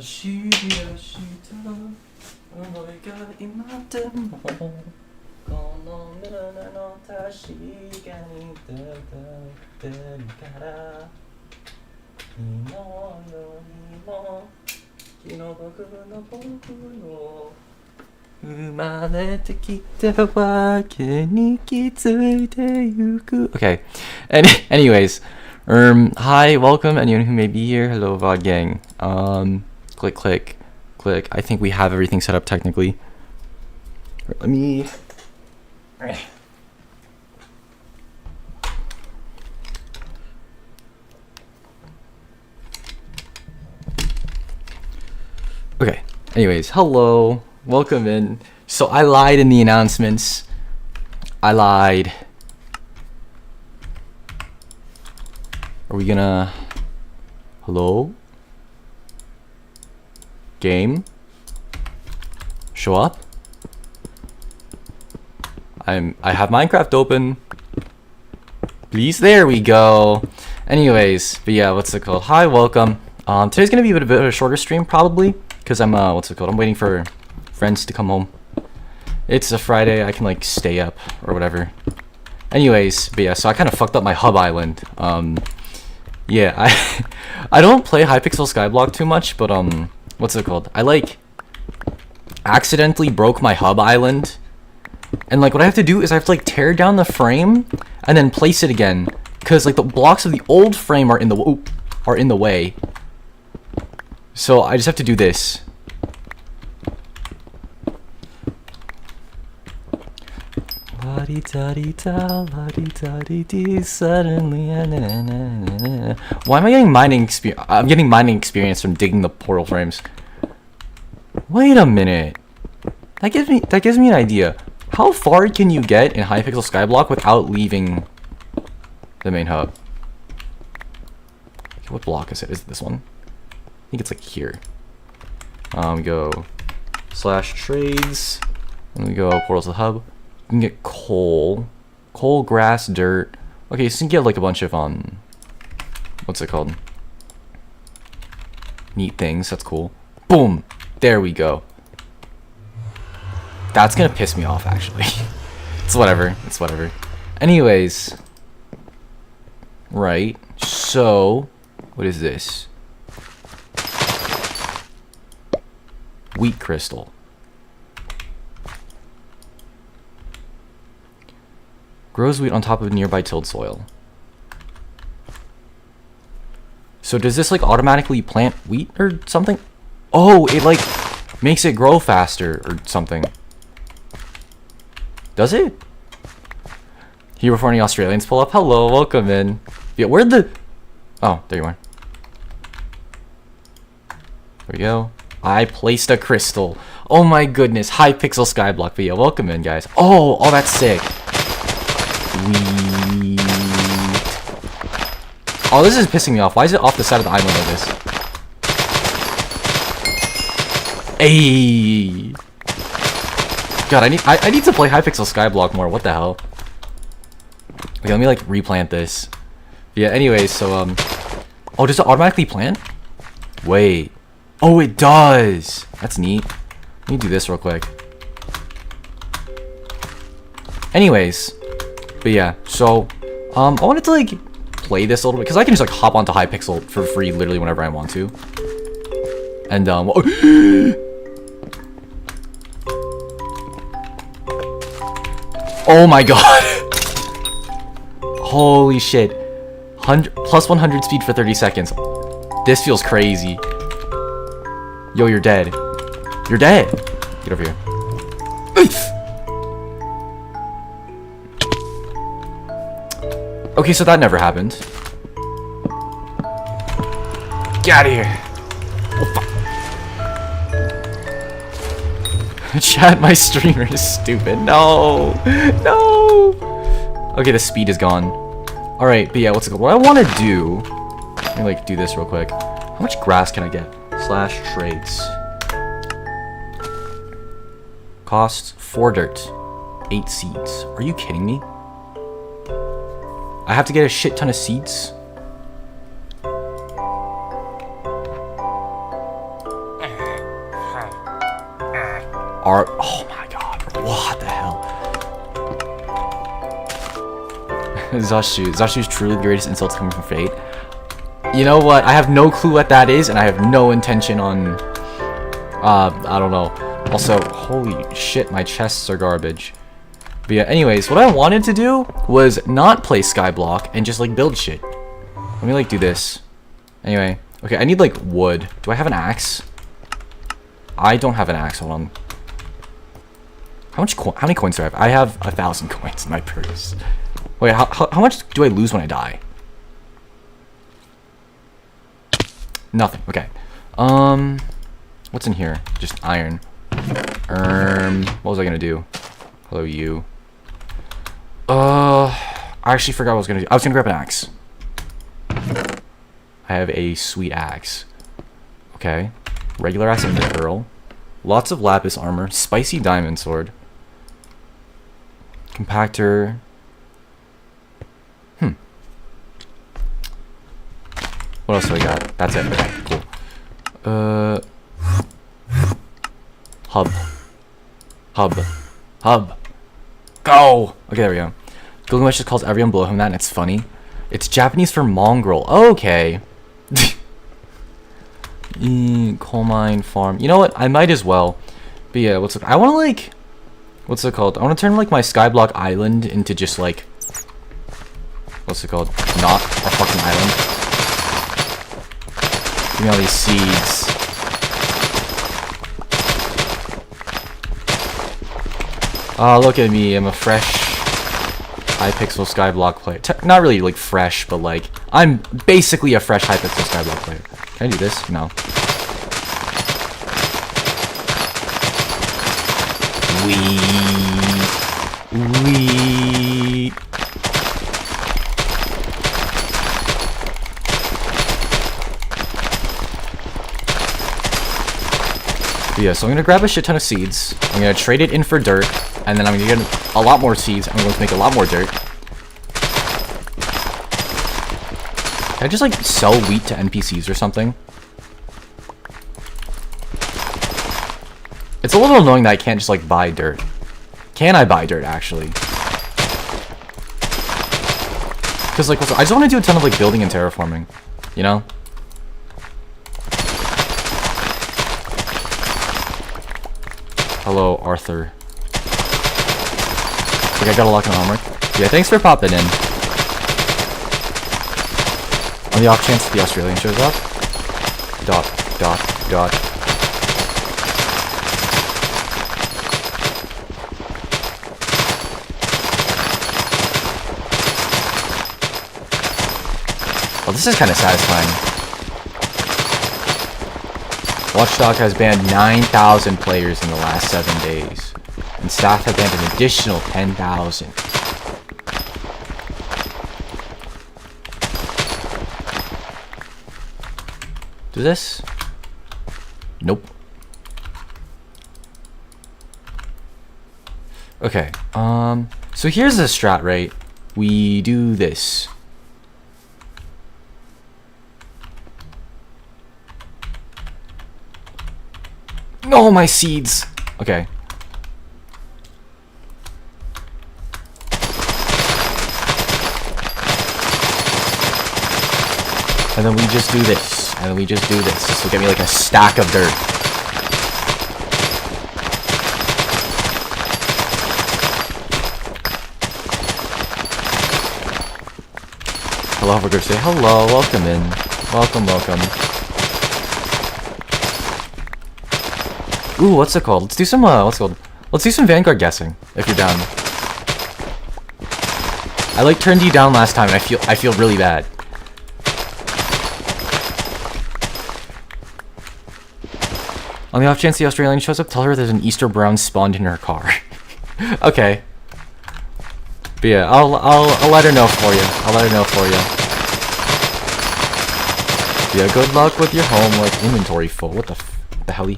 知り出した思いが今でもこの胸の確かに出てるから昨日よりも昨日僕の生まれてきたわけに気づいてゆく Okay, anyways, hi, welcome anyone who may be here. Hello VOD gang. Click. I think we have everything set up technically. Let me Okay, anyways, hello, welcome in. So I lied in the announcements. I lied. Are we gonna... Hello? Game? Show up? I have Minecraft open. Please, there we go. Anyways, but yeah, what's it called? Hi, welcome. Today's gonna be a bit of a shorter stream probably, because I'm I'm waiting for friends to come home. It's a Friday, I can like stay up or whatever. Anyways, but yeah, so I kind of fucked up my hub island. Yeah, I don't play Hypixel Skyblock too much, but I like accidentally broke my hub island, and like what I have to do is I have to like tear down the frame and then place it again, because like the blocks of the old frame are in the way. So I just have to do this. Suddenly, why am I getting mining experience? I'm getting mining experience from digging the portal frames. Wait a minute. That gives me an idea. How far can you get in Hypixel Skyblock without leaving the main hub? What block is it? Is it this one? I think it's like here. We go /trades, and we go portals to the hub. You can get coal, grass, dirt. Okay, so you can get like a bunch of what's it called? Neat things. That's cool. Boom. There we go. That's gonna piss me off actually. It's whatever. Anyways, right. So, what is this? Wheat crystal. Grows wheat on top of nearby tilled soil. So does this like automatically plant wheat or something? Oh, it like makes it grow faster or something. Does it? Here before any Australians pull up. Hello, welcome in. Yeah, where'd the... Oh, there you are. There we go. I placed a crystal. Oh my goodness, Hypixel Skyblock. But yeah, welcome in, guys. Oh, that's sick. Sweet. Oh, this is pissing me off. Why is it off the side of the island like this? Ayy. God, I need to play Hypixel Skyblock more. What the hell? Okay, let me like replant this. Yeah, anyways, so oh, does it automatically plant? Wait. Oh, it does. That's neat. Let me do this real quick. Anyways, but yeah, so I wanted to like play this a little bit because I can just like hop onto Hypixel for free literally whenever I want to. And oh my god. Holy shit. Plus 100 speed for 30 seconds. This feels crazy. Yo, you're dead. You're dead. Get over here. Okay, so that never happened. Get out of here. Oh, fuck. Chat, my streamer is stupid. No. Okay, the speed is gone. Alright, but yeah, what's it called? What I want to do... Let me, like, do this real quick. How much grass can I get? /trades. Cost 4 dirt. 8 seeds. Are you kidding me? I have to get a shit ton of seeds? are. Oh my god, bro. What the hell? Zashu's truly the greatest insults coming from Fate. You know what? I have no clue what that is, and I have no intention on. I don't know. Also, holy shit, my chests are garbage. But yeah, anyways, what I wanted to do was not play Skyblock and just like build shit. Let me like do this. Anyway, okay, I need like wood. Do I have an axe? I don't have an axe. Hold on. How many coins do I have? I have 1,000 coins in my purse. Wait, how much do I lose when I die? Nothing. Okay. What's in here? Just iron. What was I gonna do? Hello, you. I actually forgot what I was gonna do. I was gonna grab an axe. I have a sweet axe. Okay. Regular axe and pearl. Lots of lapis armor. Spicy diamond sword. Compactor. What else do I got? That's it. Okay, cool. Hub. Go! Okay, there we go. Gilgamesh just calls everyone below him that, and it's funny. It's Japanese for mongrel. Okay. Coal mine farm. You know what? I might as well. But yeah, I want to like... What's it called? I want to turn like my Skyblock island into just like... What's it called? Not a fucking island. Give me all these seeds. Oh, look at me. I'm a fresh Hypixel Skyblock player. Not really like fresh, but like I'm basically a fresh Hypixel Skyblock player. Can I do this? No. Wee. Yeah, so I'm gonna grab a shit ton of seeds. I'm gonna trade it in for dirt, and then I'm gonna get a lot more seeds. I'm going to make a lot more dirt. Can I just like sell wheat to NPCs or something? It's a little annoying that I can't just like buy dirt. Can I buy dirt actually? Because like, I just want to do a ton of like building and terraforming, you know? Hello, Arthur. Like I got a lock on homework. Yeah, thanks for popping in. On the off chance the Australian shows up. Dot. Well, this is kind of satisfying. Watchdog has banned 9,000 players in the last 7 days, and staff have banned an additional 10,000. Do this? Nope. Okay, so here's the strat, right? We do this. No, my seeds. Okay. And then we just do this. And then we just do this. This will get me like a stack of dirt. Hello, Overgriff. Say hello. Welcome in. Welcome. Ooh, what's it called? Let's do some, Let's do some Vanguard guessing, if you're down. I, like, turned you down last time, and I feel really bad. On the off chance the Australian shows up, tell her there's an Easter brown spawned in her car. Okay. But yeah, I'll let her know for you. Yeah, good luck with your homework. Inventory full. What the hell?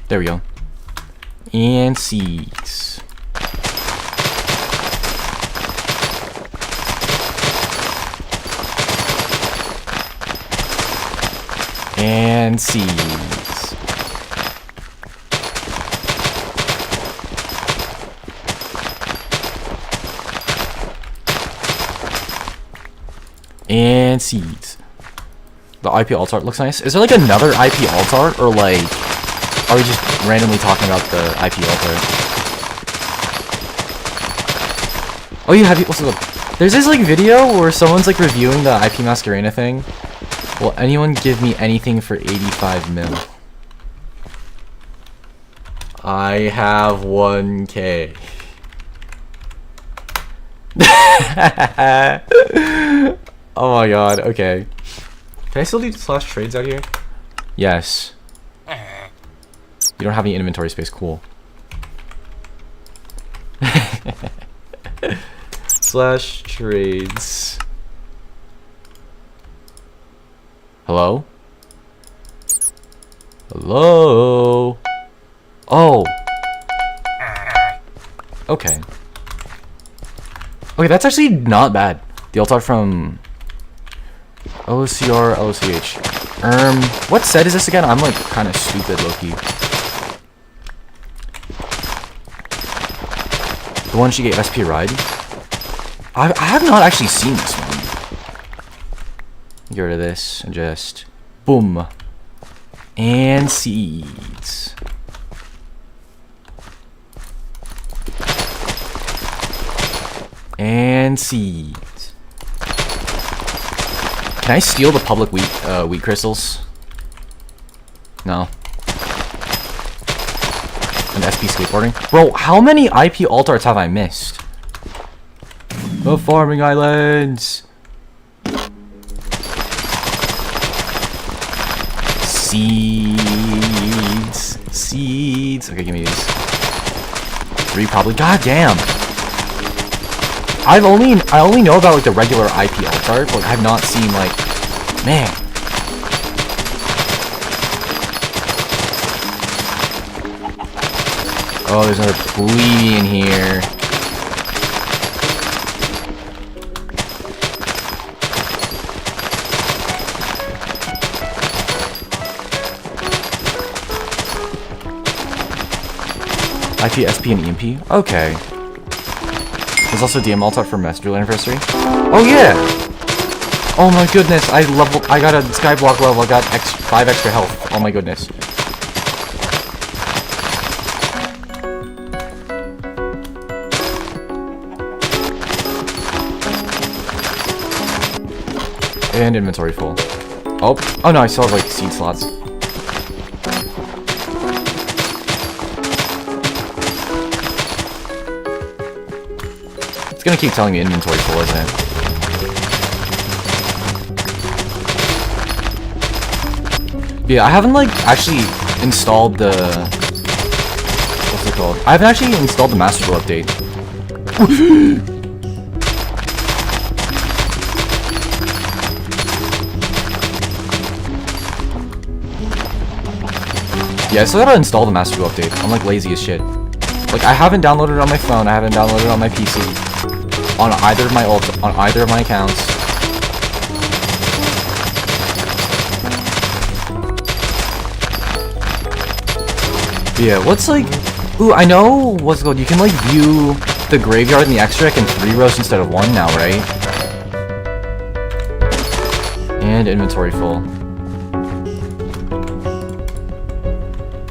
There we go. And seeds. And seeds. And seeds. The IP alt art looks nice. Is there like another IP alt art, or like are we just randomly talking about the IP alt art? Oh, you have you also. There's this like video where someone's like reviewing the IP Masquerena thing. Will anyone give me anything for 85 mil? I have 1K. Oh my god, okay. Can I still do slash trades out here? Yes. You don't have any inventory space, cool. Slash trades. Hello? Hello? Oh. Okay. Okay, that's actually not bad. The alt art from OCR, LOCH. What set is this again? I'm like kind of stupid, low-key. The one she gave SP Ride? I have not actually seen this one. Get rid of this and just boom. And seeds. And seeds. Can I steal the public wheat crystals? No. And SP skateboarding? Bro, how many IP alt arts have I missed? The farming islands! Seeds! Seeds! Okay, give me these. 3 probably. God damn! I only know about like the regular IP alt art, but I've not seen like, man. Oh, there's another plebeian in here. IP, SP, and EMP? Okay. There's also DM alt art for Messenger Anniversary. Oh yeah! Oh my goodness, I got a skyblock level, I got 5 extra health. Oh my goodness. And inventory full. Oh no, I still have like seed slots. It's gonna keep telling me inventory full, isn't it? Yeah, I haven't like actually installed the what's it called? I haven't actually installed the Master Duel update. Yeah, I still gotta install the Master Duel update. I'm like lazy as shit. Like I haven't downloaded it on my phone, I haven't downloaded it on my PC. On either of my accounts. Yeah, what's like... Ooh, I know what's it called. You can like view the graveyard and the extract in 3 rows instead of 1 now, right? And inventory full.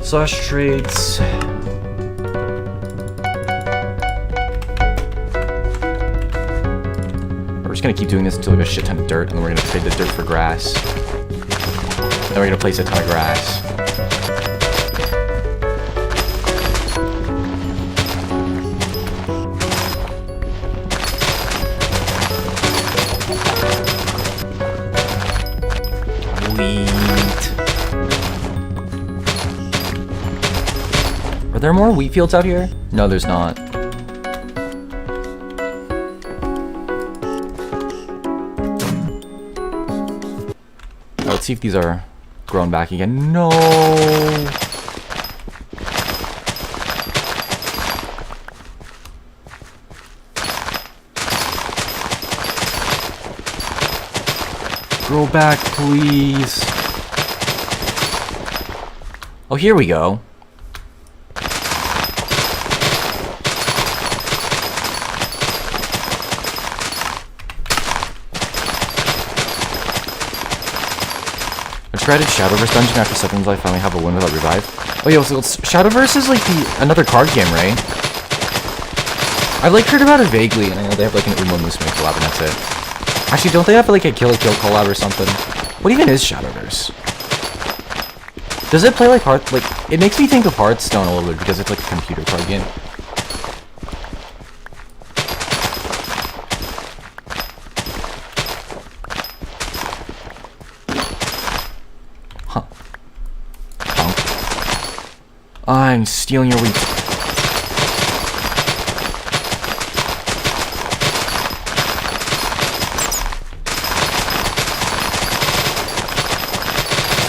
Slash trades. We're just gonna keep doing this until we have a shit ton of dirt, and then we're gonna trade the dirt for grass. Then we're gonna place a ton of grass. Wheat. Are there more wheat fields out here? No, there's not. Let's see if these are grown back again. No. Grow back, please. Oh, here we go. I tried Shadowverse dungeon after 7 until I finally have a win without revive. Oh yeah, so Shadowverse is like another card game, right? I've like heard about it vaguely, and I know they have like an Uma Musume collab, and that's it. Actually, don't they have like a Kill la Kill collab or something? What even is Shadowverse? Does it play like Heart? Like, it makes me think of Hearthstone a little bit because it's like a computer card game. Huh. Punk. I'm stealing your wheat.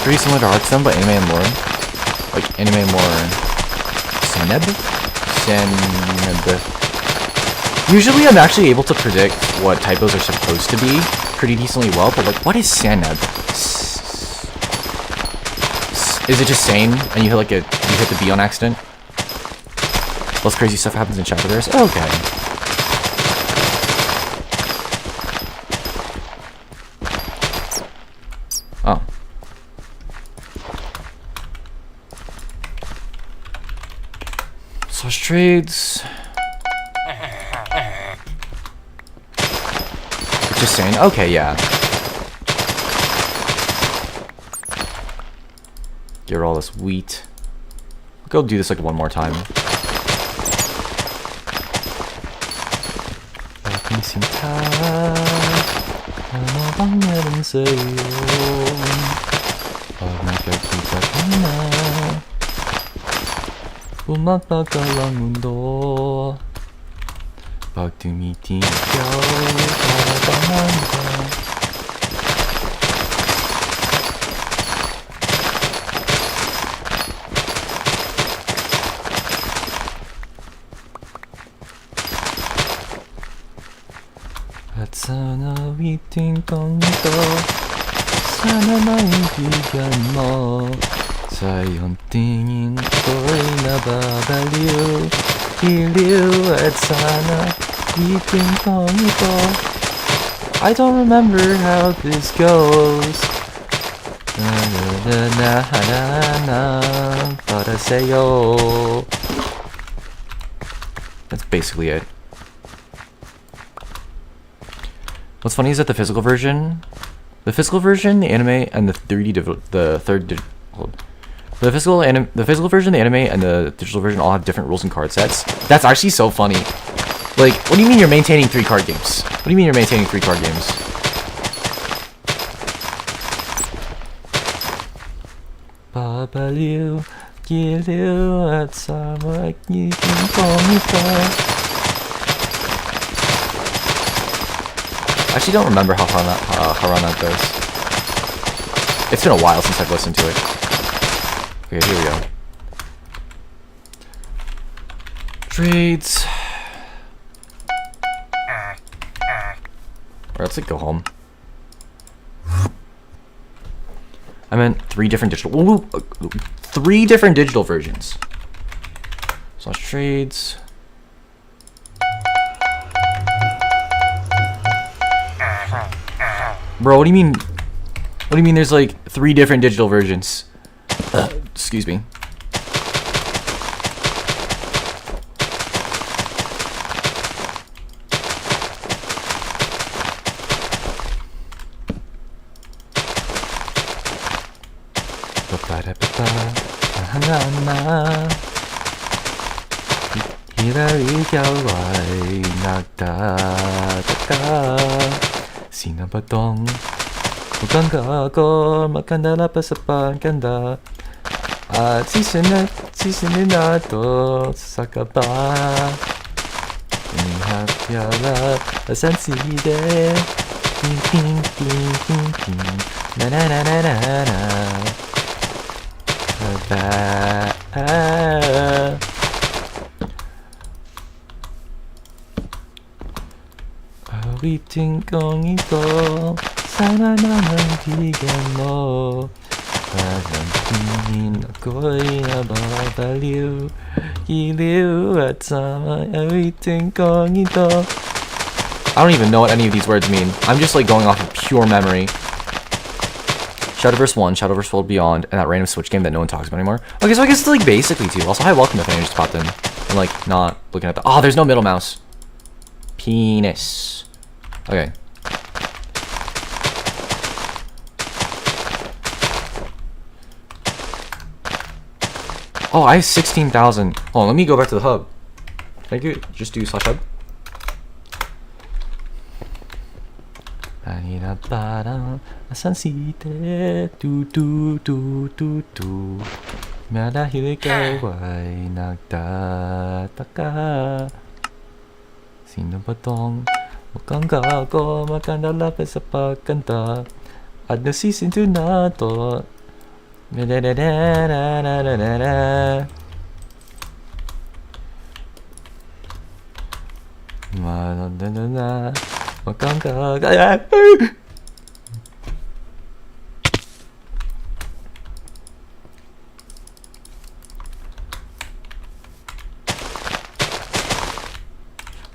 Pretty similar to Hearthstone, but anime and lore. Like, anime and lore. Saneb? Saneb. Usually I'm actually able to predict what typos are supposed to be pretty decently well, but like, what is Saneb? Is it just sane, and you hit like you hit the B on accident? Less crazy stuff happens in Shadowverse? Okay. Oh. Slash trades. It's just saying, okay, yeah. Get rid of all this wheat. Go do this like one more time. Umakbakalang mundo. Pag tumitigaw, parang at sana witing kong ito, sana maintindihan mo. Sa iyong tingin ko'y nababaliw, giliw at sana witing kong ito. I don't remember how this goes. Na na na na na na para sa'yo. That's basically it. What's funny is that the physical version, the anime, and the 3D, the physical version, the anime, and the digital version all have different rules and card sets. That's actually so funny. Like, what do you mean you're maintaining 3 card games? What do you mean you're maintaining 3 card games? Babaliw, giliw, at sama iking komita. I actually don't remember how Harana goes. It's been a while since I've listened to it. Okay, here we go. Trades. Alright, let's like go home. I meant 3 different digital. 3 different digital versions. Slash trades. Bro, what do you mean? What do you mean there's like 3 different digital versions? Excuse me. Sinabadong bukan ako maganda na pa sa pagkanda at sisunod na to sa kaba inihapyala asan side ting ting ting ting ting na na na na na na ba awitin kong ito sana naman bigyan mo ako'y nababaliw. Giliw at sama everything kong ito. I don't even know what any of these words mean. I'm just like going off of pure memory. Shadowverse 1, Shadowverse World Beyond, and that random Switch game that no one talks about anymore. Okay, so I guess it's like basically 2. Also, hi, welcome if anyone just popped in. I'm like not looking at the. Oh, there's no middle mouse. Penis. Okay. Oh, I have 16,000. Hold on, let me go back to the hub. Thank you. Just do /hub. Marahil ikaw ay nagtataka. Sino ba tong mukhang gago magandalapit sa pagkanta at nasisinto na to. Mukhang gago.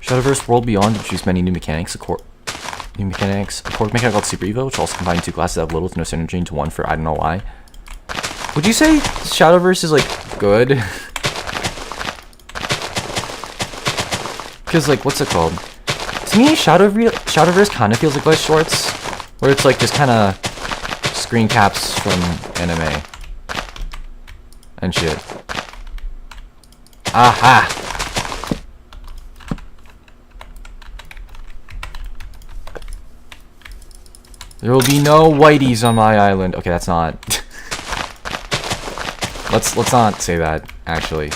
Shadowverse World Beyond introduced many new mechanics. A core mechanic called Super Evo, which also combined two classes that have little to no synergy into one for I don't know why. Would you say Shadowverse is like good? Because like, what's it called? To me, Shadowverse kind of feels like Vice Shorts, where it's like just kind of screen caps from anime and shit. Aha! There will be no whiteys on my island. Okay, that's not. let's not say that actually.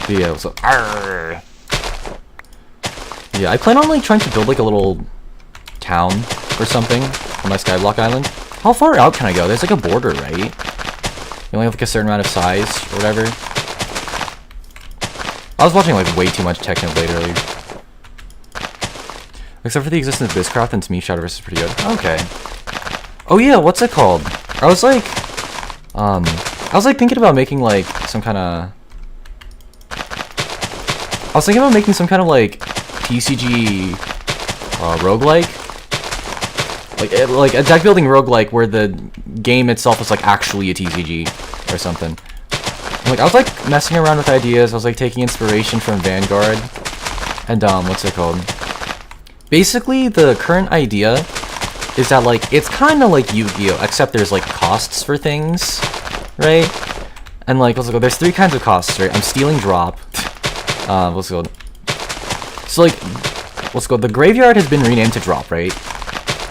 Yeah, so yeah, I plan on like trying to build like a little town or something on my Skyblock island. How far out can I go? There's like a border, right? You only have like a certain amount of size or whatever. I was watching like way too much Technoblade earlier. Except for the existence of Bizcraft, and to me Shadowverse is pretty good. Okay. Oh yeah, what's it called? I was like thinking about making like some kind of like TCG roguelike. Like a deck building roguelike where the game itself is like actually a TCG or something. Like I was like messing around with ideas. I was like taking inspiration from Vanguard and what's it called? Basically the current idea is that like it's kind of like Yu-Gi-Oh, except there's like costs for things, right? And like what's it called? There's 3 kinds of costs, right? I'm stealing drop. What's it called? So like what's it called? The graveyard has been renamed to drop, right?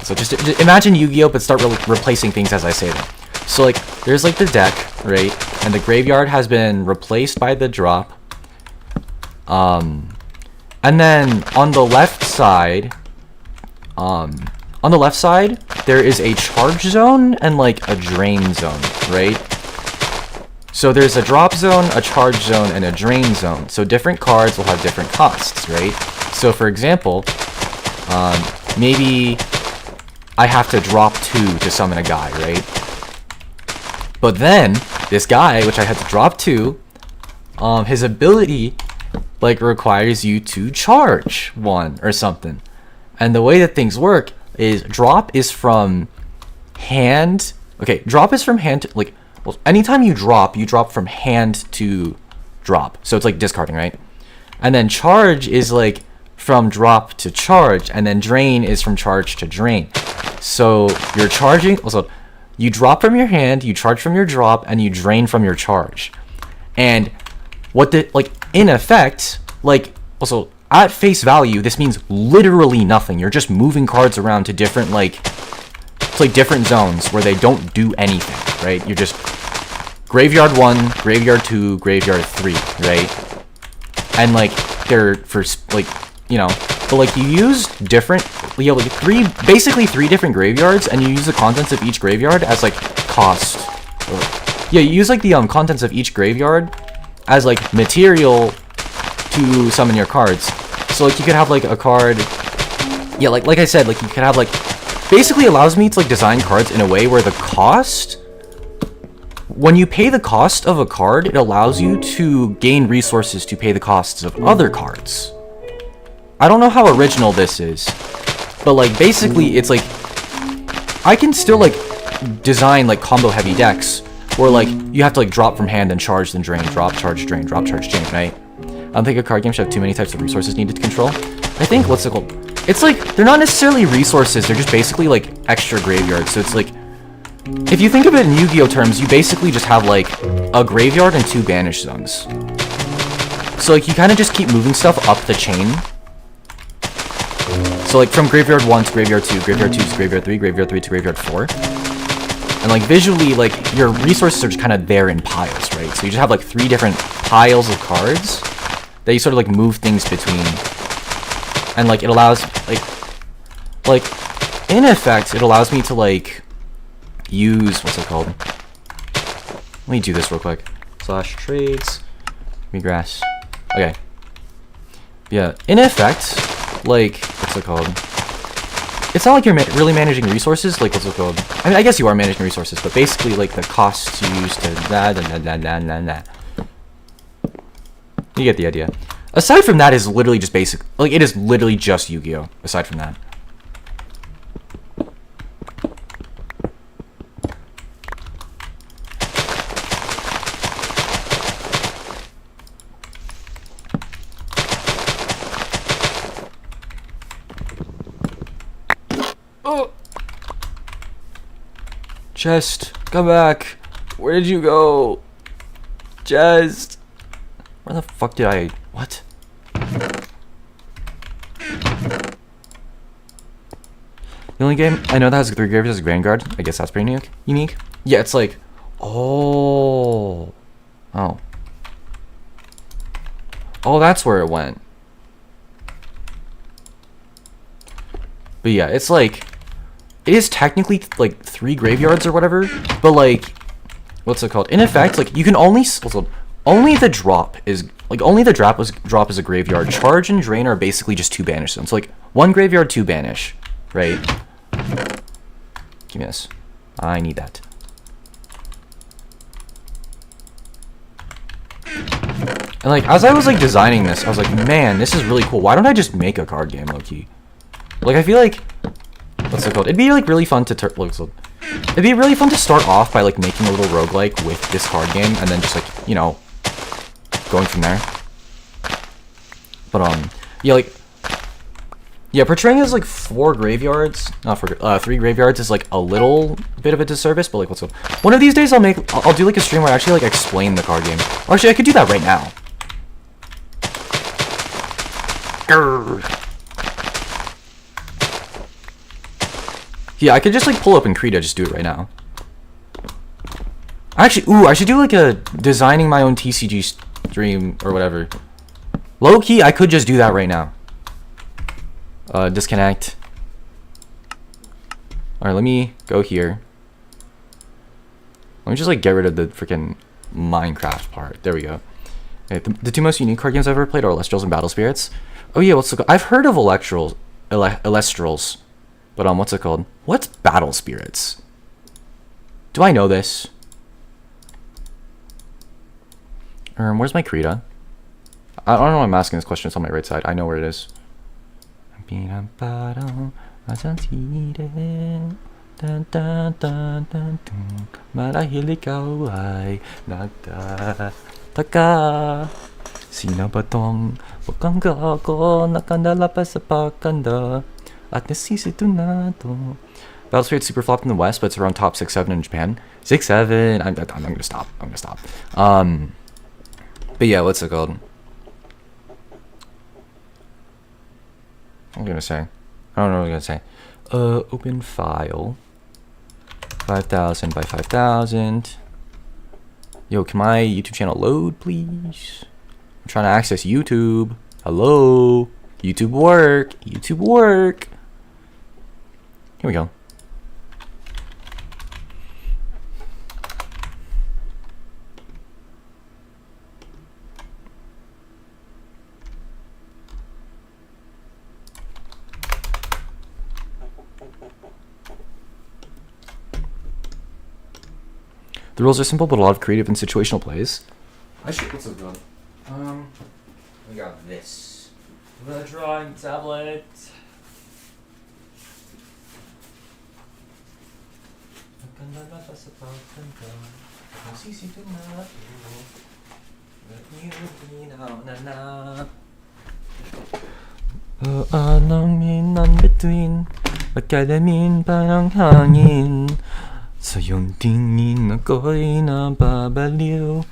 So just imagine Yu-Gi-Oh, but start replacing things as I say them. So like there's like the deck, right? And the graveyard has been replaced by the drop. And then on the left side, there is a charge zone and like a drain zone, right? So there's a drop zone, a charge zone, and a drain zone. So different cards will have different costs, right? So for example, maybe I have to drop 2 to summon a guy, right? But then this guy, which I had to drop 2, his ability like requires you to charge 1 or something. And the way that things work is drop is from hand. Okay, drop is from hand to like, well, anytime you drop from hand to drop. So it's like discarding, right? And then charge is like from drop to charge, and then drain is from charge to drain. So you're charging also. You drop from your hand, you charge from your drop, and you drain from your charge. And what the, like, in effect, like, also, at face value, this means literally nothing. You're just moving cards around to different, like different zones where they don't do anything, right? You're just graveyard 1, graveyard 2, graveyard 3, right? And, like, they're for, like, you know, but like you use different, you have like basically three different graveyards, and you use the contents of each graveyard as like cost. Yeah, you use like the contents of each graveyard as like material to summon your cards. So like you could have like a card. Yeah, like I said, like you could have like basically allows me to like design cards in a way where the cost, when you pay the cost of a card, it allows you to gain resources to pay the costs of other cards. I don't know how original this is, but like basically it's like I can still like design like combo heavy decks where like you have to like drop from hand and charge then drain, drop, charge, drain, right? I don't think a card game should have too many types of resources needed to control. I think, what's it called? It's like, they're not necessarily resources, they're just basically like extra graveyards. So it's like, if you think of it in Yu-Gi-Oh terms, you basically just have like a graveyard and 2 banish zones. So like you kind of just keep moving stuff up the chain. So like from graveyard 1 to graveyard 2, graveyard 2 to graveyard 3, graveyard 3 to graveyard 4. And like visually, like your resources are just kind of there in piles, right? So you just have like 3 different piles of cards that you sort of like move things between. And like it allows like in effect it allows me to like use, what's it called? Let me do this real quick. Slash trades regress. Okay. Yeah, in effect, like, what's it called? It's not like you're really managing resources, like, what's it called? I mean, I guess you are managing resources, but basically, like, the costs you use to You get the idea. Aside from that is literally just basic, like, it is literally just Yu-Gi-Oh! Aside from that. Oh! Chest, come back. Where did you go? Chest. Where the fuck did I... What? The only game I know that has 3 graveyards is Vanguard. I guess that's pretty unique. Yeah, it's like... Oh. Oh. Oh, that's where it went. But yeah, it's like... It is technically like 3 graveyards or whatever, but like... What's it called? In effect, like, you can only... Only the drop is... Like, only the drop is a graveyard. Charge and drain are basically just 2 banish zones. So, like, 1 graveyard, 2 banish. Right? Give me this. I need that. And, like, as I was, like, designing this, I was like, man, this is really cool. Why don't I just make a card game, low-key? Like, I feel like... What's it called? It'd be, like, really fun to... It'd be really fun to start off by, like, making a little roguelike with this card game, and then just, like, you know... going from there. But yeah, like, yeah, portraying as like 4 graveyards, not 4, 3 graveyards is like a little bit of a disservice, but like, what's up? One of these days I'll do like a stream where I actually like explain the card game. Or actually I could do that right now. Grr. Yeah, I could just like pull up in Krita, just do it right now. Actually, ooh, I should do like a designing my own TCG stream or whatever. Low key, I could just do that right now. Disconnect. Alright, let me go here. Let me just like get rid of the freaking Minecraft part. There we go. Okay, the 2 most unique card games I've ever played are Elestrals and Battle Spirits. Oh yeah, what's it called? I've heard of Elestrals, but what's it called? What's Battle Spirits? Do I know this? Where's my Krita? I don't know why I'm asking this question. It's on my right side. I know where it is. Battle Spirit super flopped in the West, but it's around top 6-7 in Japan. 6-7. I'm gonna stop. I'm gonna stop. But yeah, what's it called? What am I gonna say? I don't know what I'm gonna say. Open file. 5,000 by 5,000. Yo, can my YouTube channel load, please? I'm trying to access YouTube. Hello? YouTube work. YouTube work. Here we go. The rules are simple, but a lot of creative and situational plays. I should put some good. We got this. The drawing tablet. Anong in between? Pagkalamin parang hangin. Sa iyong tingin ako'y nababaliw.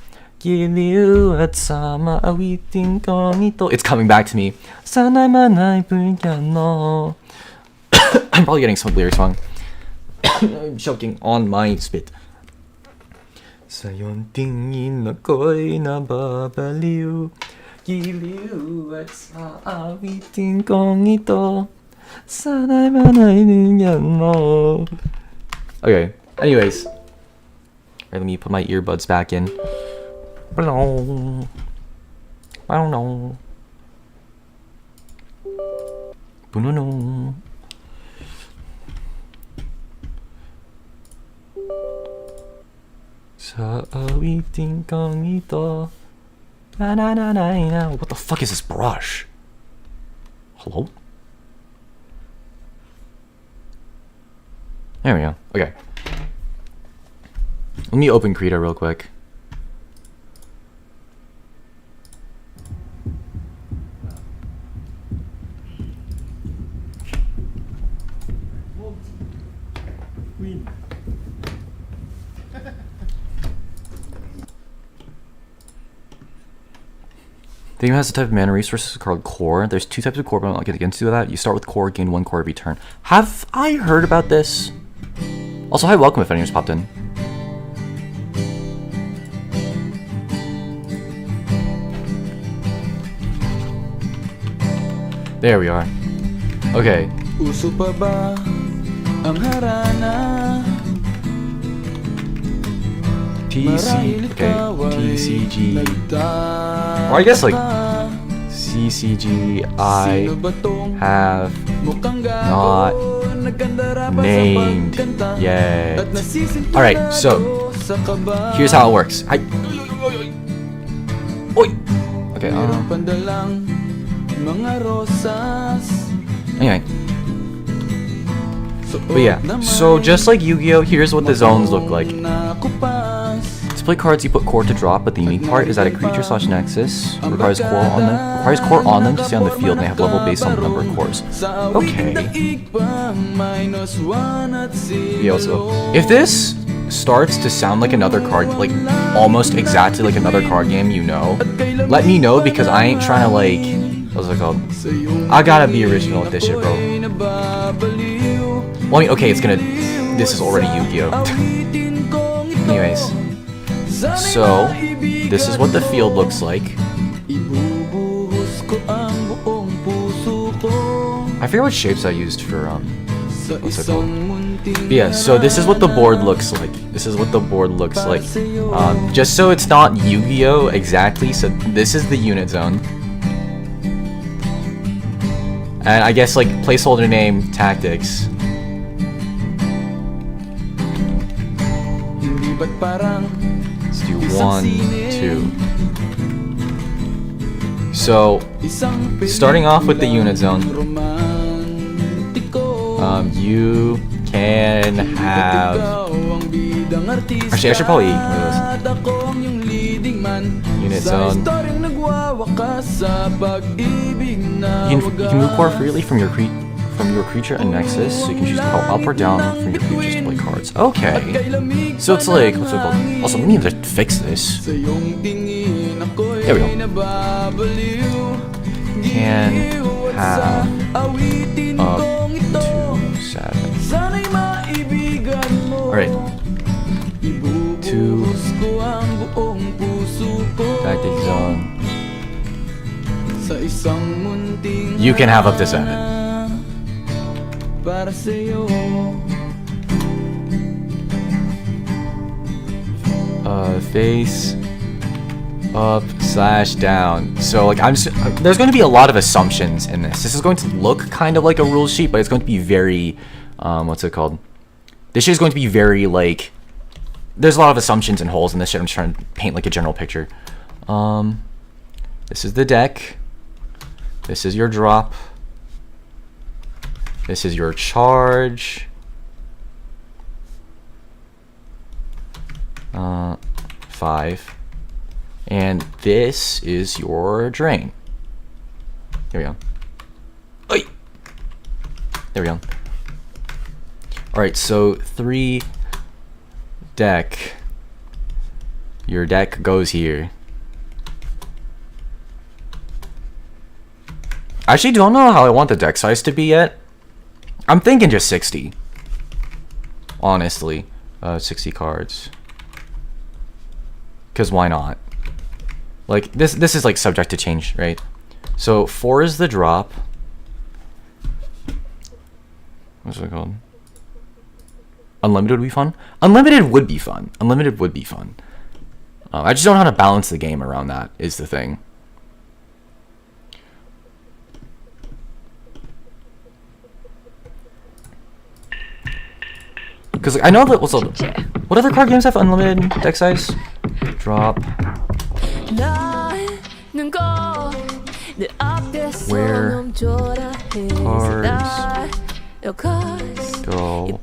Giliw at sama awitin kong ito. It's coming back to me. Sana'y mana'y bigyan mo. I'm probably getting some lyrics wrong. I'm choking on my spit. Sa iyong tingin ako'y nababaliw. Giliw at sa awitin kong ito. Sana'y mana'y bigyan mo. Okay, anyways. Alright, let me put my earbuds back in. I don't know. Sa awitin kong ito. Na na na na na. What the fuck is this brush? Hello? There we go. Okay. Let me open Krita real quick. The game has a type of mana resources called core. There's two types of core, but I'm not going to get into that. You start with core, gain 1 core every turn. Have I heard about this? Also, hi, welcome if anyone's popped in. There we are. Okay. Uso pa ba ang harana? TC, okay, TCG, or I guess like CCG, I have not named yet. Alright, so here's how it works. Okay, anyway. But yeah, so just like Yu-Gi-Oh, here's what the zones look like. To play cards, you put core to drop, but the unique part is that a creature / nexus requires core on them to stay on the field, and they have level based on the number of cores. Okay. Yeah, so if this starts to sound like another card, like almost exactly like another card game, you know, let me know, because I ain't trying to like, what's it called? I gotta be original with this shit, bro. Well, I mean, okay, it's gonna, this is already Yu-Gi-Oh. Anyways, so this is what the field looks like. I forget what shapes I used for what's it called? But yeah, so this is what the board looks like. This is what the board looks like. Just so it's not Yu-Gi-Oh exactly, so this is the unit zone. And I guess like placeholder name tactics. Let's do 1, 2. So, starting off with the unit zone, you can have. Actually, I should probably eat unit zone. You can move core freely from your creature and nexus, so you can choose to call up or down from your creatures to play cards. Okay. So it's like, what's it called? Also, we need to fix this. There we go. Can have up to 7. Alright. 2 tactic zone. You can have up to 7. Face up / down. So like there's going to be a lot of assumptions in this. This is going to look kind of like a rule sheet, but it's going to be very what's it called? This is going to be very like there's a lot of assumptions and holes in this shit. I'm just trying to paint like a general picture. This is the deck. This is your drop. This is your charge. 5. And this is your drain. There we go. Oy! There we go. Alright, so 3 deck. Your deck goes here. I actually don't know how I want the deck size to be yet. I'm thinking just 60. Honestly. 60 cards. Because why not? Like, this is like subject to change, right? So 4 is the drop. What's it called? Unlimited would be fun? Unlimited would be fun. Unlimited would be fun. I just don't know how to balance the game around that, is the thing. Because like, I know that what other card games have unlimited deck size? Drop. Where cards go when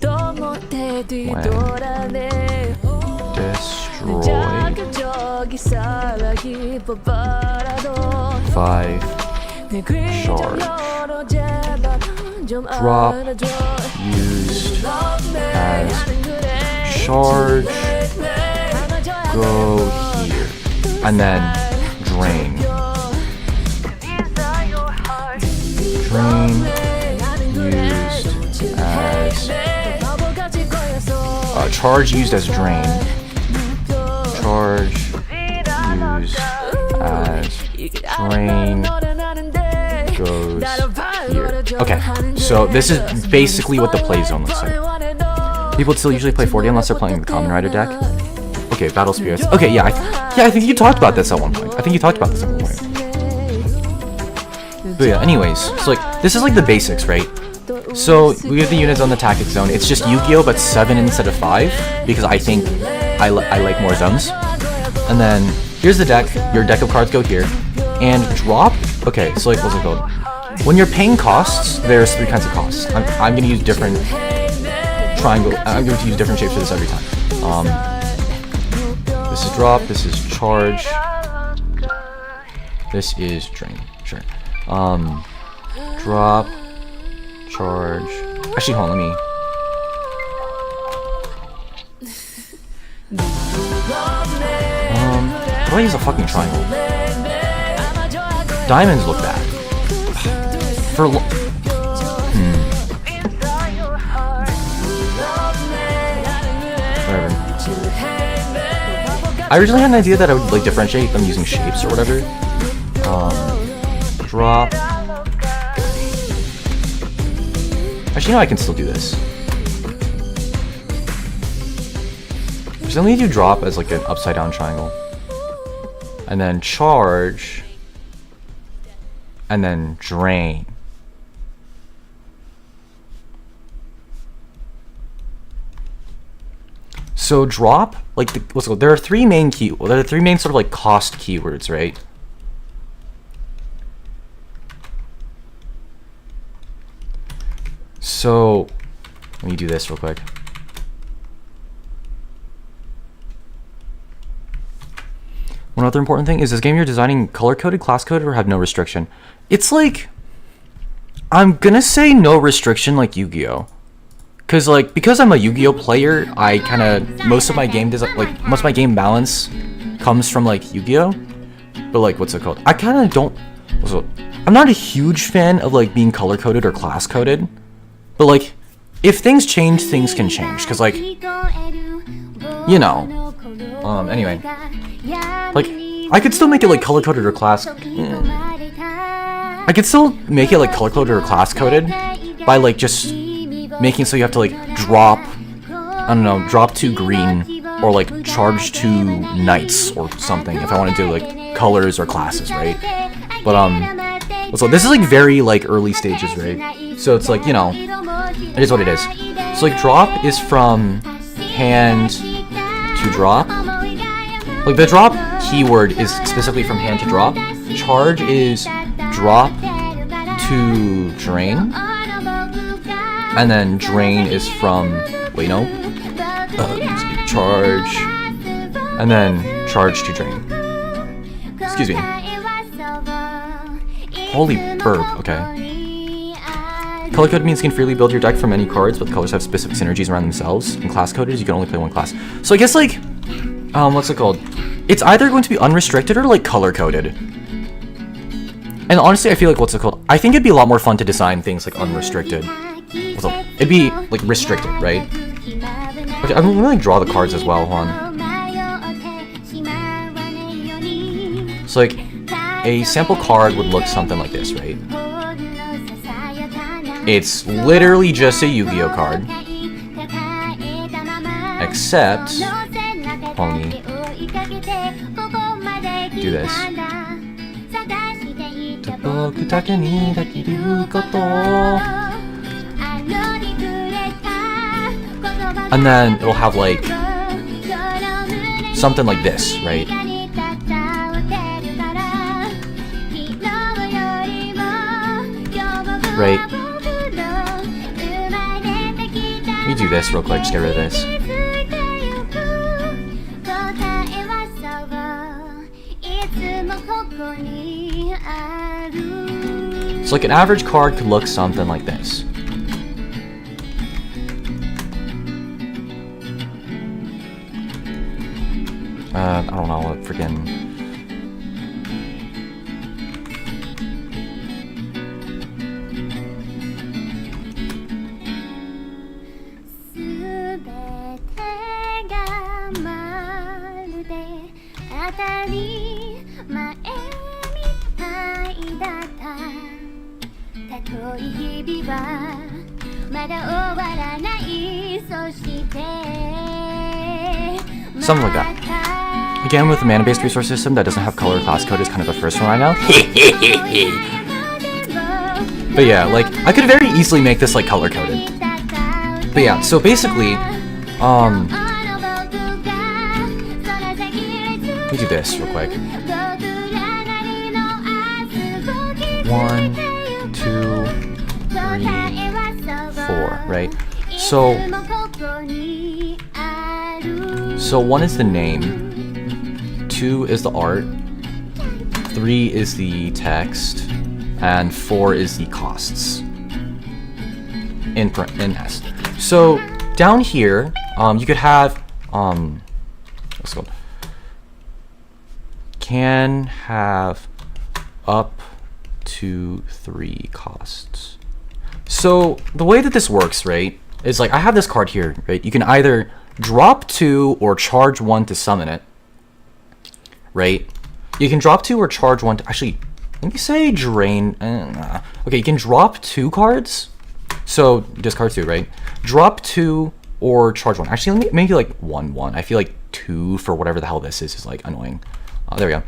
destroyed. 5 charge. Drop used as charge. Go here. And then drain. Drain used as charge used as drain. Charge used as drain goes here. Okay, so this is basically what the play zone looks like. People still usually play 40 unless they're playing the Common Rider deck. Okay, Battle Spirits. Okay, yeah, I think you talked about this at one point. But yeah, anyways, so like, this is like the basics, right? So, we have the units on the tactic zone. It's just Yugioh, but 7 instead of 5, because I think I like more zones. And then, here's the deck. Your deck of cards go here. And drop, okay, so like, what's it called? When you're paying costs, there's 3 kinds of costs. I'm gonna use different I'm going to use different shapes for this every time. This is drop, this is charge, this is drain, sure. Drop, charge, actually hold on, let me, how do I use a fucking triangle? Diamonds look bad. Whatever. I originally had an idea that I would like differentiate them using shapes or whatever. Drop. Actually, no, I can still do this. Just only do drop as like an upside down triangle. And then charge. And then drain. So drop, like there are 3 main there are 3 main sort of like cost keywords, right? So let me do this real quick. One other important thing is this game you're designing color-coded, class-coded, or have no restriction. It's like, I'm gonna say no restriction like Yu-Gi-Oh! Because I'm a Yu-Gi-Oh player, I kind of most of my game balance comes from like Yu-Gi-Oh. But like, what's it called? I kind of don't. I'm not a huge fan of like being color coded or class coded. But like, if things change, things can change. Cause like, you know. Anyway, like I could still make it like color coded or class. I could still make it like color coded or class coded by like just making so you have to like drop, I don't know, drop 2 green or like charge 2 knights or something if I want to do like colors or classes, right? But so this is like very like early stages, right? So it's like, you know, it is what it is. So like drop is from hand to drop. Like the drop keyword is specifically from hand to drop. Charge is drop to drain. And then drain is from, wait no, charge, and then charge to drain. Excuse me. Holy burp, okay. Color code means you can freely build your deck from any cards, but the colors have specific synergies around themselves. And class code is you can only play one class. So I guess like, what's it called? It's either going to be unrestricted or like color coded. And honestly, I feel like, what's it called? I think it'd be a lot more fun to design things like unrestricted. It'd be like restricted, right? Okay, I'm gonna like draw the cards as well, hold on. So like, a sample card would look something like this, right? It's literally just a Yu-Gi-Oh card. Except, hold on, do this. And then it'll have like something like this, right? Right. Let me do this real quick, just get rid of this. So like an average card could look something like this. I don't know what freaking... something like that. Again, with a mana-based resource system that doesn't have color class code is kind of the first one I know. But yeah, like, I could very easily make this like color-coded. But yeah, so basically, let me do this real quick. 1, 2, 3, 4, right? So 1 is the name. 2 is the art, 3 is the text, and 4 is the costs in S. So down here, you could have what's it called? Can have up to 3 costs. So the way that this works, right, is like I have this card here, right? You can either drop 2 or charge 1 to summon it. Right? You can drop 2 or charge 1 to... Actually, let me say drain... Okay, you can drop 2 cards. So, discard 2, right? Drop 2 or charge 1. Actually, let me maybe like 1-1. I feel like 2 for whatever the hell this is like annoying. There we go.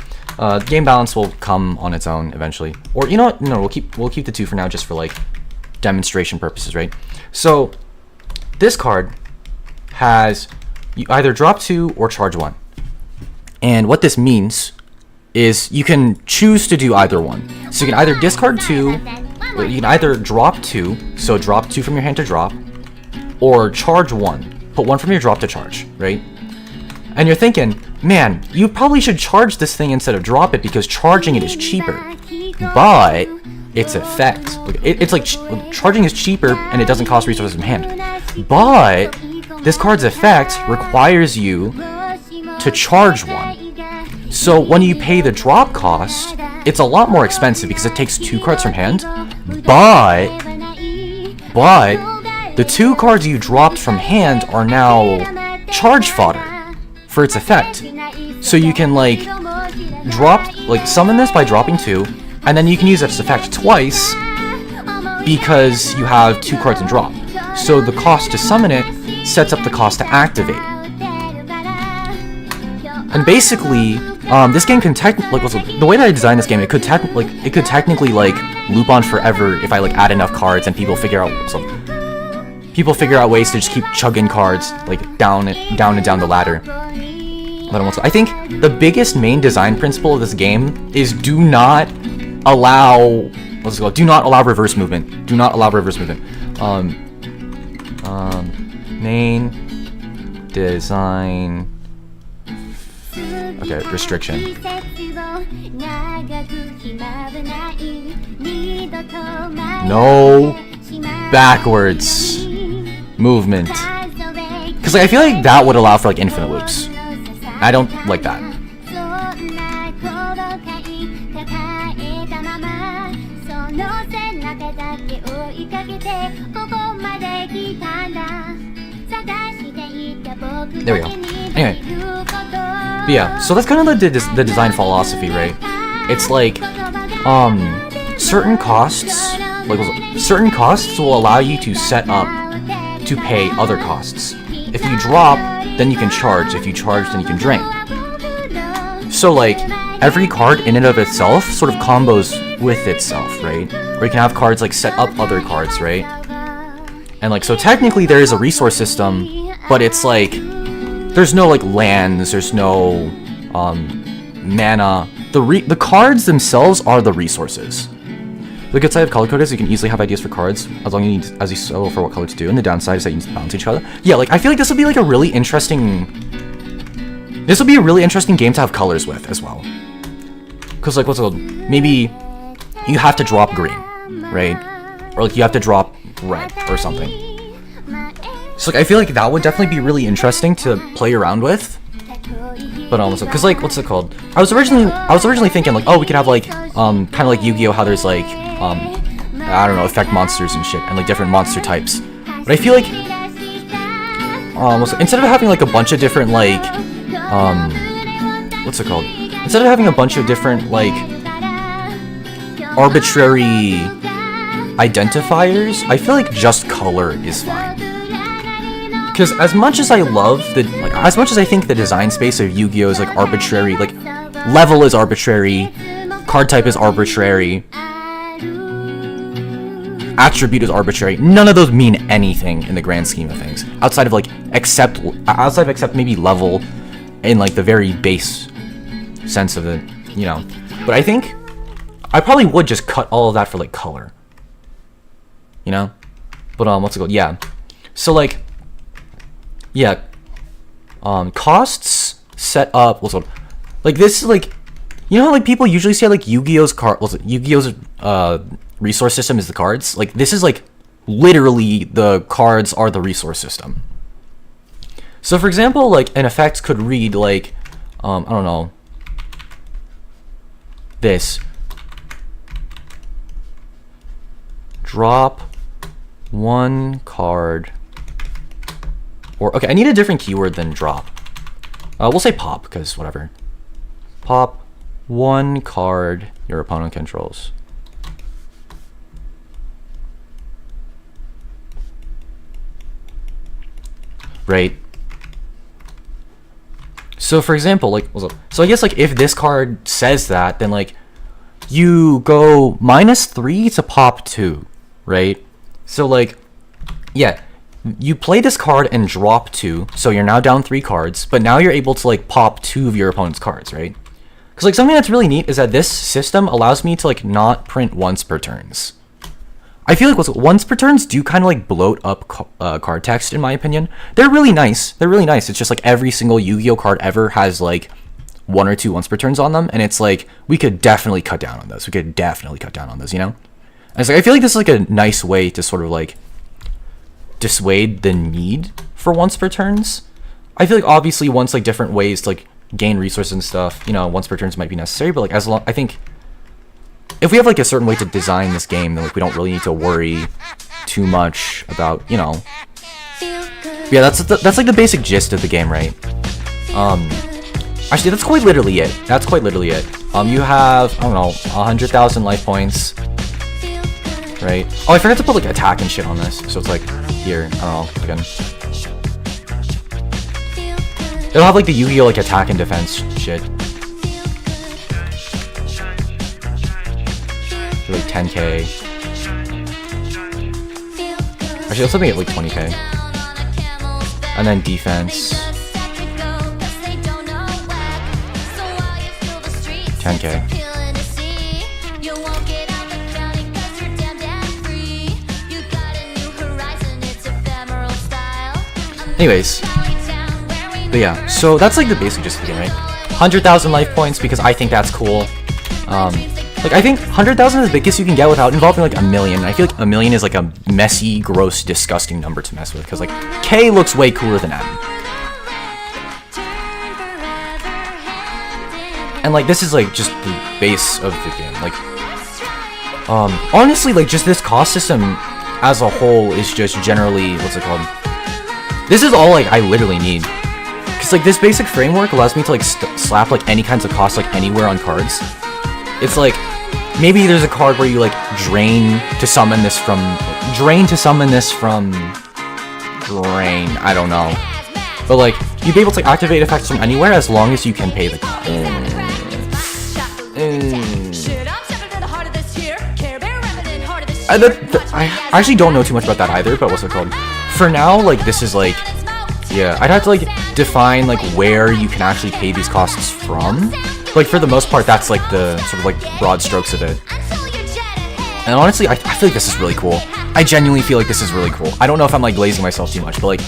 Game balance will come on its own eventually. Or, you know what? No, we'll keep the 2 for now just for like demonstration purposes, right? So, this card has... You either drop 2 or charge 1. And what this means is you can choose to do either one. So you can either discard 2, or you can either drop 2, so drop 2 from your hand to drop, or charge 1. Put 1 from your drop to charge, right? And you're thinking, man, you probably should charge this thing instead of drop it because charging it is cheaper. But its effect, it's like charging is cheaper and it doesn't cost resources in hand. But this card's effect requires you to charge 1. So when you pay the drop cost, it's a lot more expensive because it takes 2 cards from hand. But the 2 cards you dropped from hand are now charge fodder for its effect. So you can like summon this by dropping 2, and then you can use its effect twice because you have 2 cards in drop. So the cost to summon it sets up the cost to activate. And basically, this game can technically, the way that I designed this game, it could technically like loop on forever if I like add enough cards and people figure out something. people figure out ways to just keep chugging cards like down and down the ladder. But also, I think the biggest main design principle of this game is do not allow do not allow reverse movement. Do not allow reverse movement. Main design. Okay, restriction. No backwards movement. Because like, I feel like that would allow for like infinite loops. I don't like that. There we go. Anyway. But yeah, so that's kind of the design philosophy, right? It's like, certain costs will allow you to set up to pay other costs. If you drop, then you can charge. If you charge, then you can drink. So like, every card in and of itself sort of combos with itself, right? Or you can have cards like set up other cards, right? And like, so technically there is a resource system, but it's like, there's no like lands, there's no mana. The cards themselves are the resources. The good side of color code is you can easily have ideas for cards as long as you know for what color to do, and the downside is that you need to balance each other. Yeah, like I feel like this would be like a really interesting. This would be a really interesting game to have colors with as well. Cause like maybe you have to drop green, right? Or like you have to drop red or something. So like I feel like that would definitely be really interesting to play around with. But also, cause like what's it called? I was originally thinking like, oh, we could have like kind of like Yu-Gi-Oh, how there's like I don't know, effect monsters and shit, and like different monster types. But I feel like instead of having like a bunch of different like what's it called? Instead of having a bunch of different like arbitrary identifiers, I feel like just color is fine. Because as much as I love as much as I think the design space of Yu-Gi-Oh is like arbitrary, like level is arbitrary, card type is arbitrary, attribute is arbitrary, none of those mean anything in the grand scheme of things. Outside of except maybe level in like the very base sense of it, you know. But I think I probably would just cut all of that for like color. You know? But what's it called? Yeah. So like yeah, costs set up. What's it called? Like this is like, you know how like people usually say like Yu-Gi-Oh's resource system is the cards. Like this is like literally the cards are the resource system. So for example, like an effect could read like I don't know, this. Drop one card. Or, okay, I need a different keyword than drop. We'll say pop, because whatever. Pop one card your opponent controls. Right? So, for example, like, so I guess, like, if this card says that, then, like, you go -3 to pop 2, right? So, like, yeah. You play this card and drop 2, so you're now down 3 cards, but now you're able to like pop 2 of your opponent's cards, right? Because like something that's really neat is that this system allows me to like not print once per turns. I feel like once per turns do kind of like bloat up card text in my opinion. They're really nice. They're really nice. It's just like every single Yu-Gi-Oh card ever has like 1 or 2 once per turns on them, and it's like we could definitely cut down on those. We could definitely cut down on those, you know? And so I feel like this is like a nice way to sort of like dissuade the need for once per turns. I feel like obviously once like different ways to like gain resources and stuff, you know, once per turns might be necessary, but like I think if we have like a certain way to design this game, then like we don't really need to worry too much about, you know. Yeah, that's like the basic gist of the game, right? Actually, that's quite literally it. That's quite literally it. You have, I don't know, 100,000 life points. Right? Oh, I forgot to put like attack and shit on this. So it's like here, I don't know, again. It'll have like the Yu-Gi-Oh like attack and defense shit. For like 10k. Actually, let's make it like 20k. And then defense. 10k. Anyways. But yeah, so that's like the basic gist of the game, right? 100,000 life points because I think that's cool. Like I think 100,000 is the biggest you can get without involving like a million. I feel like a million is like a messy, gross, disgusting number to mess with because like K looks way cooler than M. And like this is like just the base of the game. Like honestly, like just this cost system as a whole is just generally, what's it called? This is all like I literally need. Cause like this basic framework allows me to like slap like any kinds of costs like anywhere on cards. It's like maybe there's a card where you like drain to summon this from drain. I don't know, but like you'd be able to like, activate effects from anywhere as long as you can pay the cost. I actually don't know too much about that either. But what's it called? For now, like this is like. Yeah, I'd have to like define like where you can actually pay these costs from. Like for the most part, that's like the sort of like broad strokes of it. And honestly, I feel like this is really cool. I genuinely feel like this is really cool. I don't know if I'm like glazing myself too much, but like,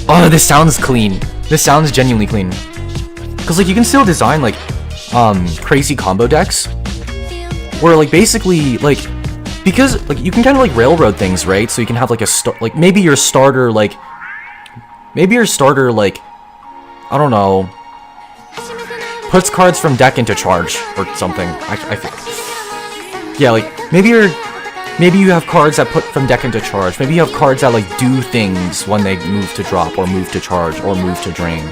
oh, this sounds clean. This sounds genuinely clean. Cause like you can still design like crazy combo decks where like basically like because like you can kind of like railroad things, right? So you can have like a maybe your starter like. Maybe your starter, like, I don't know, puts cards from deck into charge or something. I feel, yeah, like maybe you have cards that put from deck into charge. Maybe you have cards that like do things when they move to drop or move to charge or move to drain.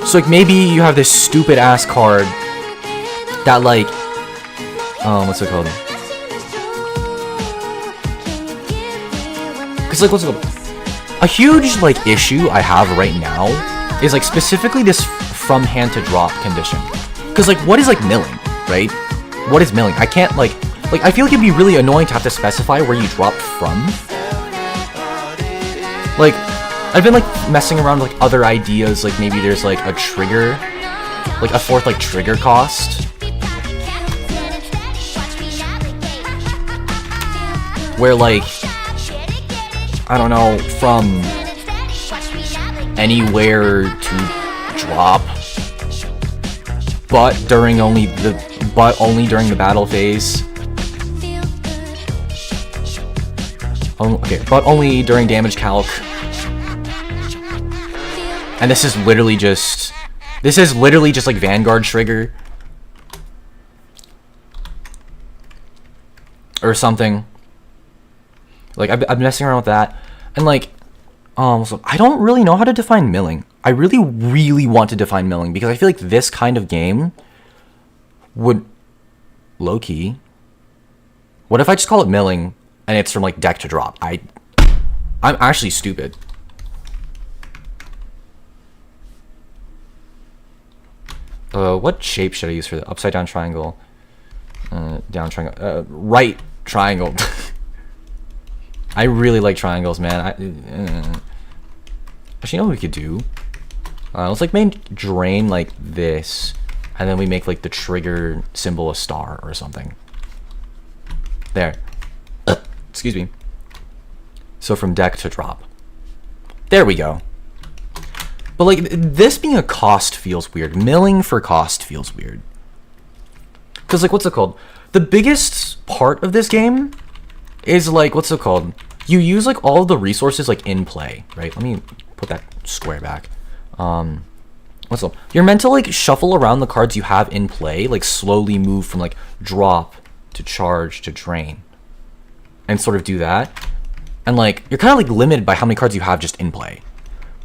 So like maybe you have this stupid ass card that like, what's it called? Cause like what's it called? A huge, like, issue I have right now is, like, specifically this from hand to drop condition. Because, like, what is, like, milling, right? What is milling? I can't, like, I feel like it'd be really annoying to have to specify where you drop from. Like, I've been, like, messing around with, like, other ideas. Like, maybe there's, like, a trigger. Like, a fourth, like, trigger cost. Where, like... I don't know, from anywhere to drop, but only during the battle phase. Okay, but only during damage calc. And this is literally just like Vanguard trigger or something. Like, I'm messing around with that. And, like, so I don't really know how to define milling. I really, really want to define milling because I feel like this kind of game would... Low-key. What if I just call it milling and it's from, like, deck to drop? I'm actually stupid. What shape should I use for the upside down triangle? Down triangle. Right triangle. I really like triangles, man. Actually, you know what we could do? Let's like make drain like this, and then we make like the trigger symbol a star or something. There. Excuse me. So from deck to drop. There we go. But like this being a cost feels weird. Milling for cost feels weird. Cause like what's it called? The biggest part of this game is like, what's it called? You use like all of the resources like in play, right? Let me put that square back. What's up? You're meant to like shuffle around the cards you have in play, like slowly move from like drop to charge to drain, and sort of do that. And like you're kind of like limited by how many cards you have just in play.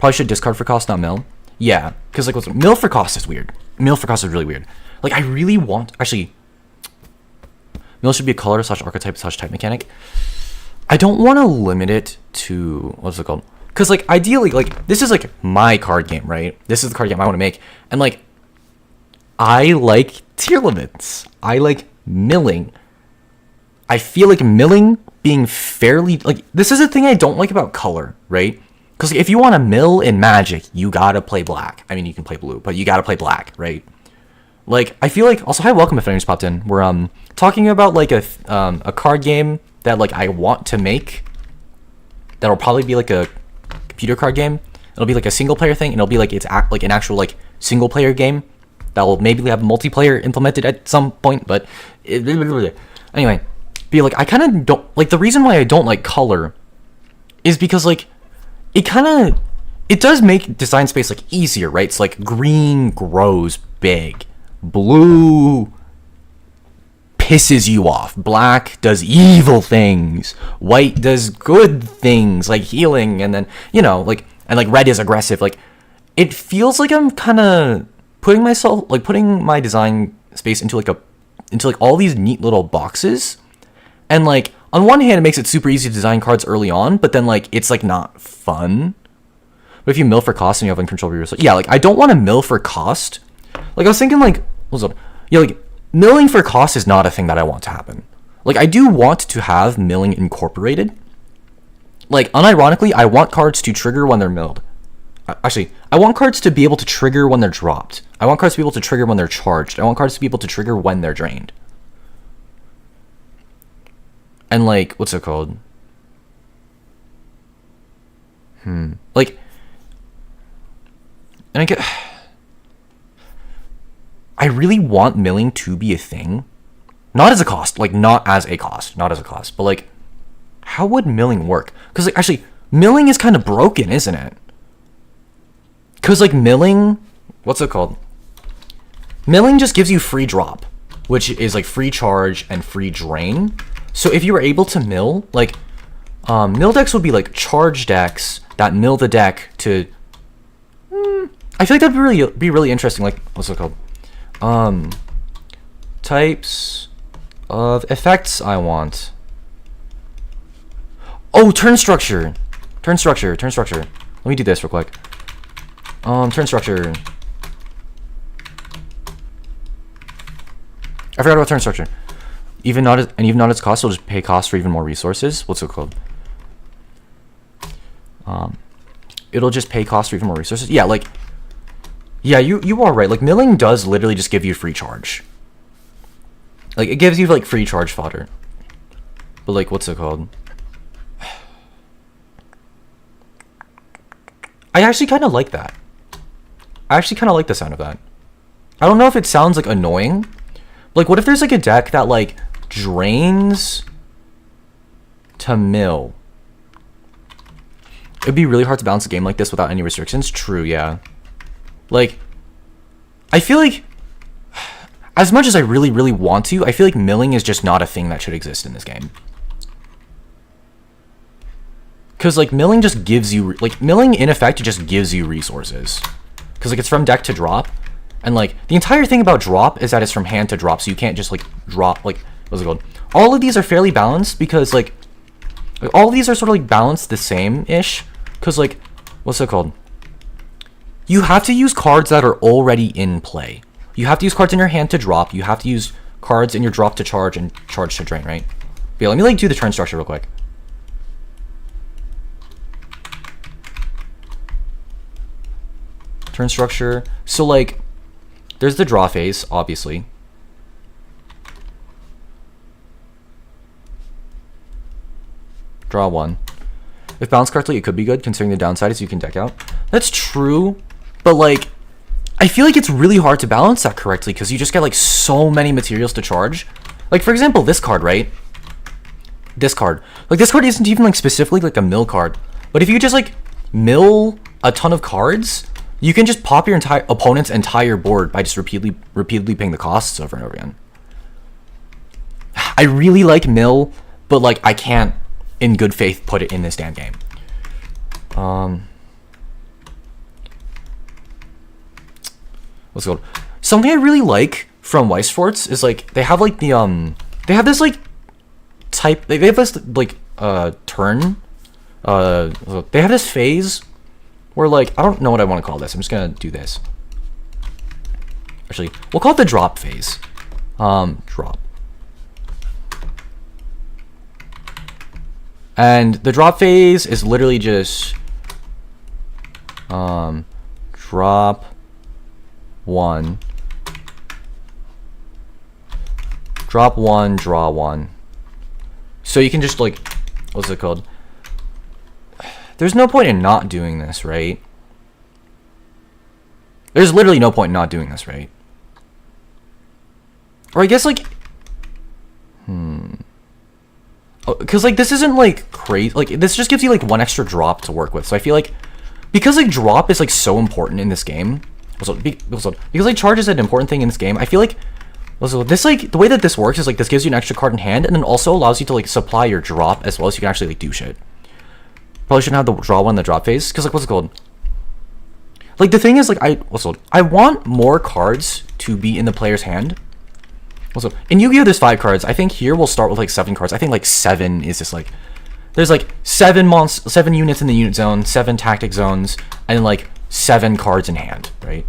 Probably should discard for cost, not mill. Yeah, because like what's mill for cost is weird. Mill for cost is really weird. Like I really want actually. Mill should be a color / archetype / type mechanic. I don't want to limit it to what's it called? Because like ideally, like this is like my card game, right? This is the card game I want to make, and like I like Tearlaments. I like milling. I feel like milling being fairly, like, this is a thing I don't like about color, right? Because if you want to mill in Magic, you gotta play black. I mean, you can play blue, but you gotta play black, right? Like, I feel like, also, hi, welcome if anyone just popped in. We're talking about like a card game that like I want to make. That'll probably be like a computer card game. It'll be like a single player thing, and it'll be like like an actual like single player game that will maybe have multiplayer implemented at some point. But anyway, be like I kind of don't like, the reason why I don't like color is because like it does make design space like easier, right? It's like green grows big. Blue pisses you off. Black does evil things. White does good things like healing, and then like, and like red is aggressive. Like, it feels like I'm kind of putting my design space into like all these neat little boxes, and like on one hand it makes it super easy to design cards early on, but then like it's like not fun. But if you mill for cost and you have uncontrollable resources, yeah, like I don't want to mill for cost. Like, I was thinking, like, what's up? Yeah, like, milling for cost is not a thing that I want to happen. Like, I do want to have milling incorporated. Like, unironically, I want cards to trigger when they're milled. Actually, I want cards to be able to trigger when they're dropped. I want cards to be able to trigger when they're charged. I want cards to be able to trigger when they're drained. And, like, what's it called? Like, and I get... I really want milling to be a thing. Not as a cost. Like, not as a cost. But, like, how would milling work? Because, like, actually, milling is kind of broken, isn't it? Because, like, milling... What's it called? Milling just gives you free drop, which is, like, free charge and free drain. So, if you were able to mill, like... mill decks would be, like, charge decks that mill the deck to... I feel like that'd be really interesting. Like, what's it called? Types of effects I want. Oh, turn structure. Let me do this real quick. Turn structure. I forgot about turn structure. Even not its cost, it'll just pay cost for even more resources. What's it called? It'll just pay cost for even more resources. Yeah, like, yeah, you are right. Like, milling does literally just give you free charge. Like, it gives you, like, free charge fodder. But, like, what's it called? I actually kind of like that. I actually kind of like the sound of that. I don't know if it sounds, like, annoying. But, like, what if there's, like, a deck that, like, drains to mill? It'd be really hard to balance a game like this without any restrictions. True, yeah. Like, I feel like, as much as I really, really want to, I feel like milling is just not a thing that should exist in this game. Because, like, milling just gives you, like, milling, in effect, just gives you resources. Because, like, it's from deck to drop. And, like, the entire thing about drop is that it's from hand to drop, so you can't just, like, drop, like, what's it called? All of these are fairly balanced because, like all of these are sort of, like, balanced the same-ish. Because, like, what's it called? You have to use cards that are already in play. You have to use cards in your hand to drop. You have to use cards in your drop to charge and charge to drain, right? But yeah, let me, like, do the turn structure real quick. Turn structure. So, like, there's the draw phase, obviously. Draw one. If balanced correctly, it could be good, considering the downside is you can deck out. That's true, but, like, I feel like it's really hard to balance that correctly because you just get, like, so many materials to charge. Like, for example, this card, right? This card. Like, this card isn't even, like, specifically, like, a mill card. But if you just, like, mill a ton of cards, you can just pop your opponent's entire board by just repeatedly paying the costs over and over again. I really like mill, but, like, I can't, in good faith, put it in this damn game. What's it called? Something I really like from Weisforts is, like, they have, like, the, they have this, like, type, they have this, like, turn, they have this phase where, like, I don't know what I want to call this. I'm just gonna do this. Actually, we'll call it the drop phase. Drop. And the drop phase is literally just drop 1, drop 1, draw 1. So you can just like, what's it called? There's no point in not doing this, right? There's literally no point in not doing this, right? Or I guess like, because like this isn't like crazy. Like this just gives you like 1 extra drop to work with. So I feel like because like drop is like so important in this game. Because like charge is an important thing in this game. I feel like also this like the way that this works is like this gives you an extra card in hand and then also allows you to like supply your drop as well, so you can actually like do shit. Probably shouldn't have the draw 1 in the drop phase because like what's it called? Like the thing is like I want more cards to be in the player's hand. Also, in Yu-Gi-Oh! There's 5 cards. I think here we'll start with like 7 cards. I think like 7 is just like there's like 7 units in the unit zone, 7 tactic zones, and like 7 cards in hand, right?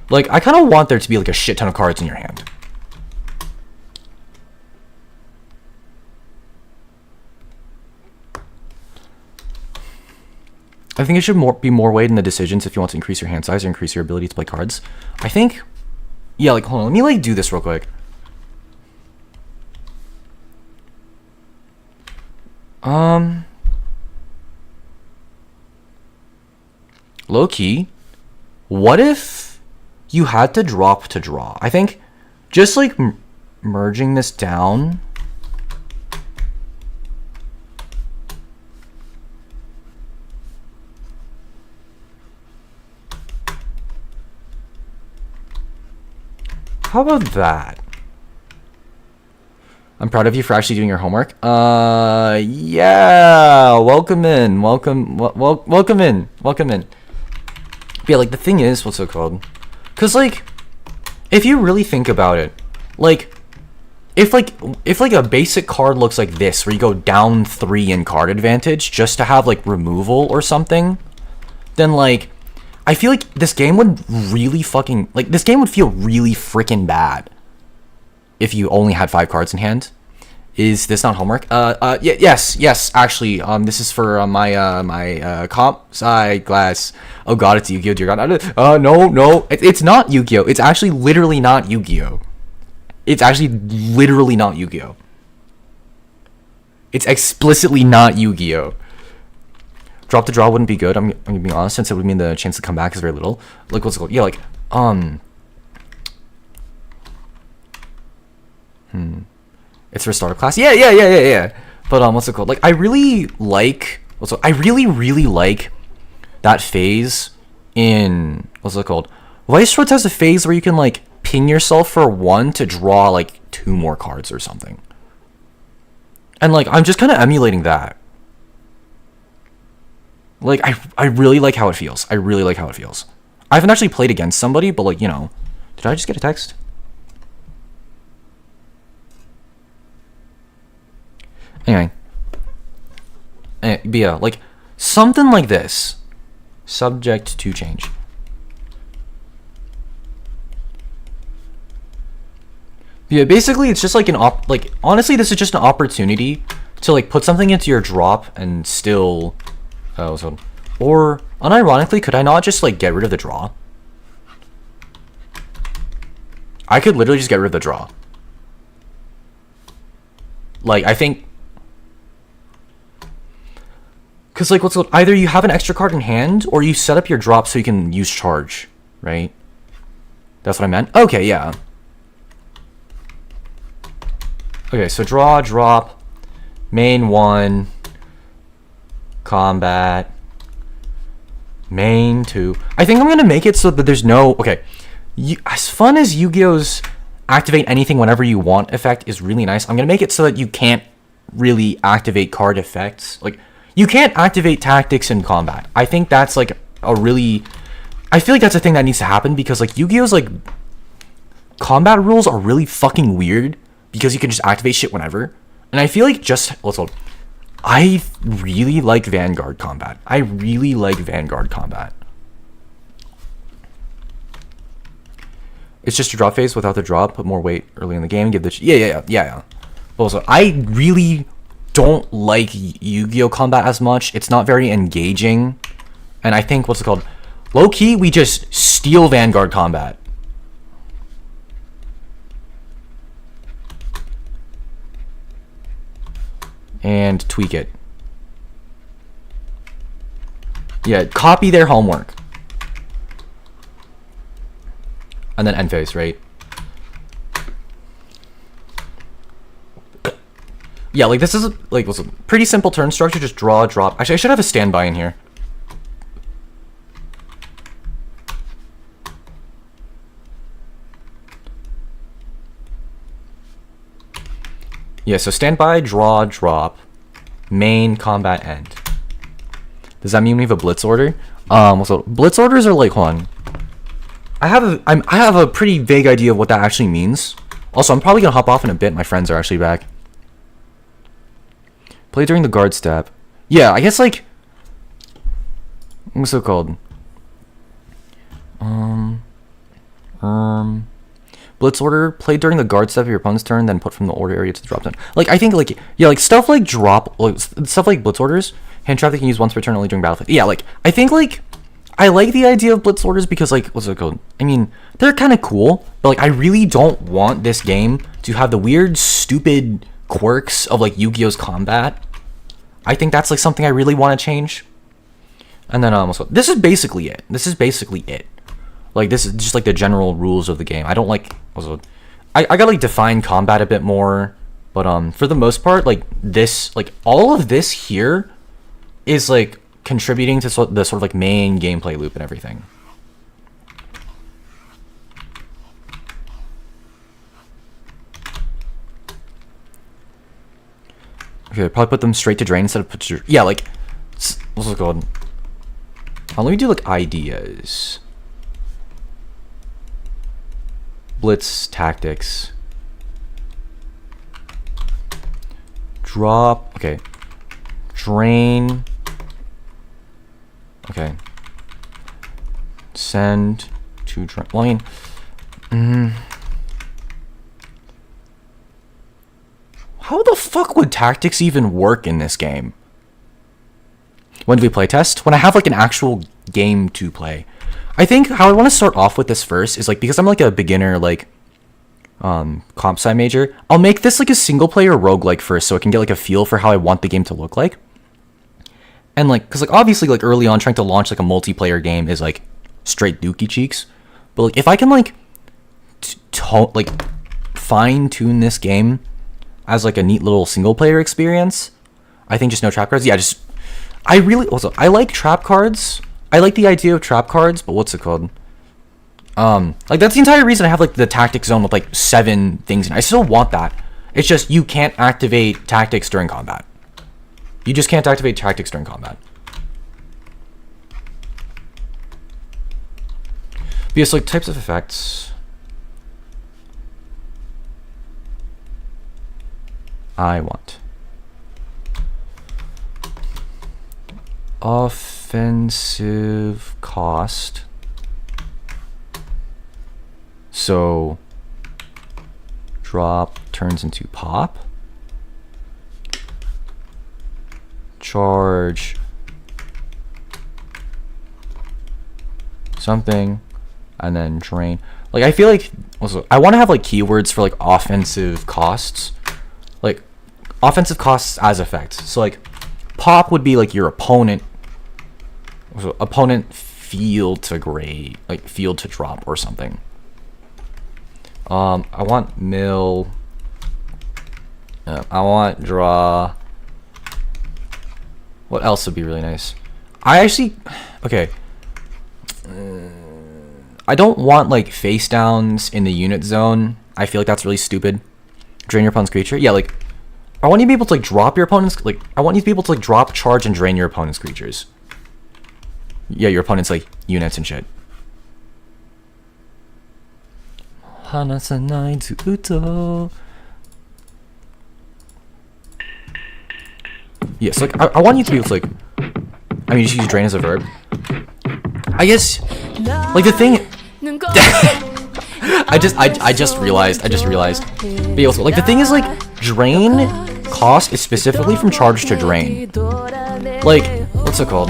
Like I kind of want there to be like a shit ton of cards in your hand. I think it should be more weight in the decisions if you want to increase your hand size or increase your ability to play cards. I think, yeah, like, hold on, let me, like, do this real quick. Low-key, what if you had to drop to draw? I think just, like, merging this down... How about that? I'm proud of you for actually doing your homework. Yeah. Welcome in. Welcome in. Welcome in. But yeah, like the thing is, what's it called? Cause like, if you really think about it, like, if like a basic card looks like this, where you go down 3 in card advantage just to have like removal or something, then like. I feel like this game would really fucking... Like, this game would feel really freaking bad if you only had 5 cards in hand. Is this not homework? Yes, actually, this is for my comp sci class. Oh god, it's Yu-Gi-Oh! Dear god. No. It's not Yu-Gi-Oh! It's actually literally not Yu-Gi-Oh! It's actually literally not Yu-Gi-Oh! It's explicitly not Yu-Gi-Oh! Drop to draw wouldn't be good, I'm gonna be honest, since it would mean the chance to come back is very little. Like, what's it called? Yeah, like, It's for startup class? Yeah. But, what's it called? Like, I really like... I really like that phase in... What's it called? Vice Lords has a phase where you can, like, ping yourself for 1 to draw, like, 2 more cards or something. And, like, I'm just kind of emulating that. Like, I really like how it feels. I really like how it feels. I haven't actually played against somebody, but, like, you know. Did I just get a text? Anyway. But yeah, like, something like this. Subject to change. Yeah, basically, it's just like like, honestly, this is just an opportunity to, like, put something into your drop and still... or, unironically, could I not just, like, get rid of the draw? I could literally just get rid of the draw. Like, I think... Because, like, either you have an extra card in hand, or you set up your drop so you can use charge, right? That's what I meant? Okay, yeah. Okay, so draw, drop, main 1... combat, main 2. I think I'm gonna make it so that there's no... Okay, as fun as Yu-Gi-Oh's activate anything whenever you want effect is really nice, I'm gonna make it so that you can't really activate card effects. Like, you can't activate tactics in combat. I think that's like a really... I feel like that's a thing that needs to happen because like Yu-Gi-Oh's like combat rules are really fucking weird because you can just activate shit whenever. And I feel like just... I really like Vanguard combat. I really like Vanguard combat. It's just a drop phase without the drop. Put more weight early in the game. Give the yeah. Also, I really don't like Yu-Gi-Oh combat as much. It's not very engaging, and I think what's it called? Low key, we just steal Vanguard combat. And tweak it. Yeah, copy their homework. And then end phase, right? Yeah, like this is like what's a pretty simple turn structure. Just draw, drop. Actually, I should have a standby in here. Yeah, so standby, draw, drop, main, combat, end. Does that mean we have a blitz order? So blitz orders are like, hold on. I have a pretty vague idea of what that actually means. Also, I'm probably gonna hop off in a bit. My friends are actually back. Play during the guard step. Yeah, I guess like, what's it called? Blitz order, play during the guard step of your opponent's turn, then put from the order area to the drop zone. Like, I think, like, yeah, like, stuff like drop, like, stuff like blitz orders, hand trap they can use once per turn only during battle phase. Yeah, like, I think, like, I like the idea of blitz orders because, like, what's it called? I mean, they're kind of cool, but, like, I really don't want this game to have the weird, stupid quirks of, like, Yu-Gi-Oh's combat. I think that's, like, something I really want to change. And then, also, this is basically it. Like, this is just, like, the general rules of the game. I don't like... Also, I gotta, like, define combat a bit more. But, for the most part, like, this... Like, all of this here is, like, contributing to the sort of, like, main gameplay loop and everything. Okay, probably put them straight to drain instead of put to... Yeah, like... What's it called? Let me do, like, ideas... Blitz tactics. Drop. Okay. Drain. Okay. Send to drain. Well, I mean, how the fuck would tactics even work in this game? When do we play test? When I have like an actual game to play. I think how I want to start off with this first is like, because I'm like a beginner like comp sci major, I'll make this like a single player roguelike first so I can get like a feel for how I want the game to look like. And like, because like obviously like early on trying to launch like a multiplayer game is like straight dookie cheeks, but like if I can like like fine tune this game as like a neat little single player experience, I think just no trap cards. Yeah, just I like trap cards. I like the idea of trap cards, but what's it called? Like that's the entire reason I have like the tactics zone with like 7 things, and I still want that. It's just you can't activate tactics during combat. You just can't activate tactics during combat. Because like types of effects, I want offensive cost. So drop turns into pop. Charge something, and then drain. Like I feel like also I want to have like keywords for like offensive costs, like offensive costs as effects. So like pop would be like your opponent, so opponent field to grade, like field to drop or something. I want mill. I want draw. What else would be really nice? I actually, okay. I don't want like face downs in the unit zone. I feel like that's really stupid. Drain your opponent's creature. Yeah, like I want you to be able to like drop your opponent's, like I want you to be able to like drop, charge, and drain your opponent's creatures. Yeah, your opponent's like units and shit. Yes, like I want you to be able to like, I mean, just use drain as a verb. I guess, like the thing, I just realized. But yeah, also, like the thing is like drain cost is specifically from charge to drain. Like what's it called?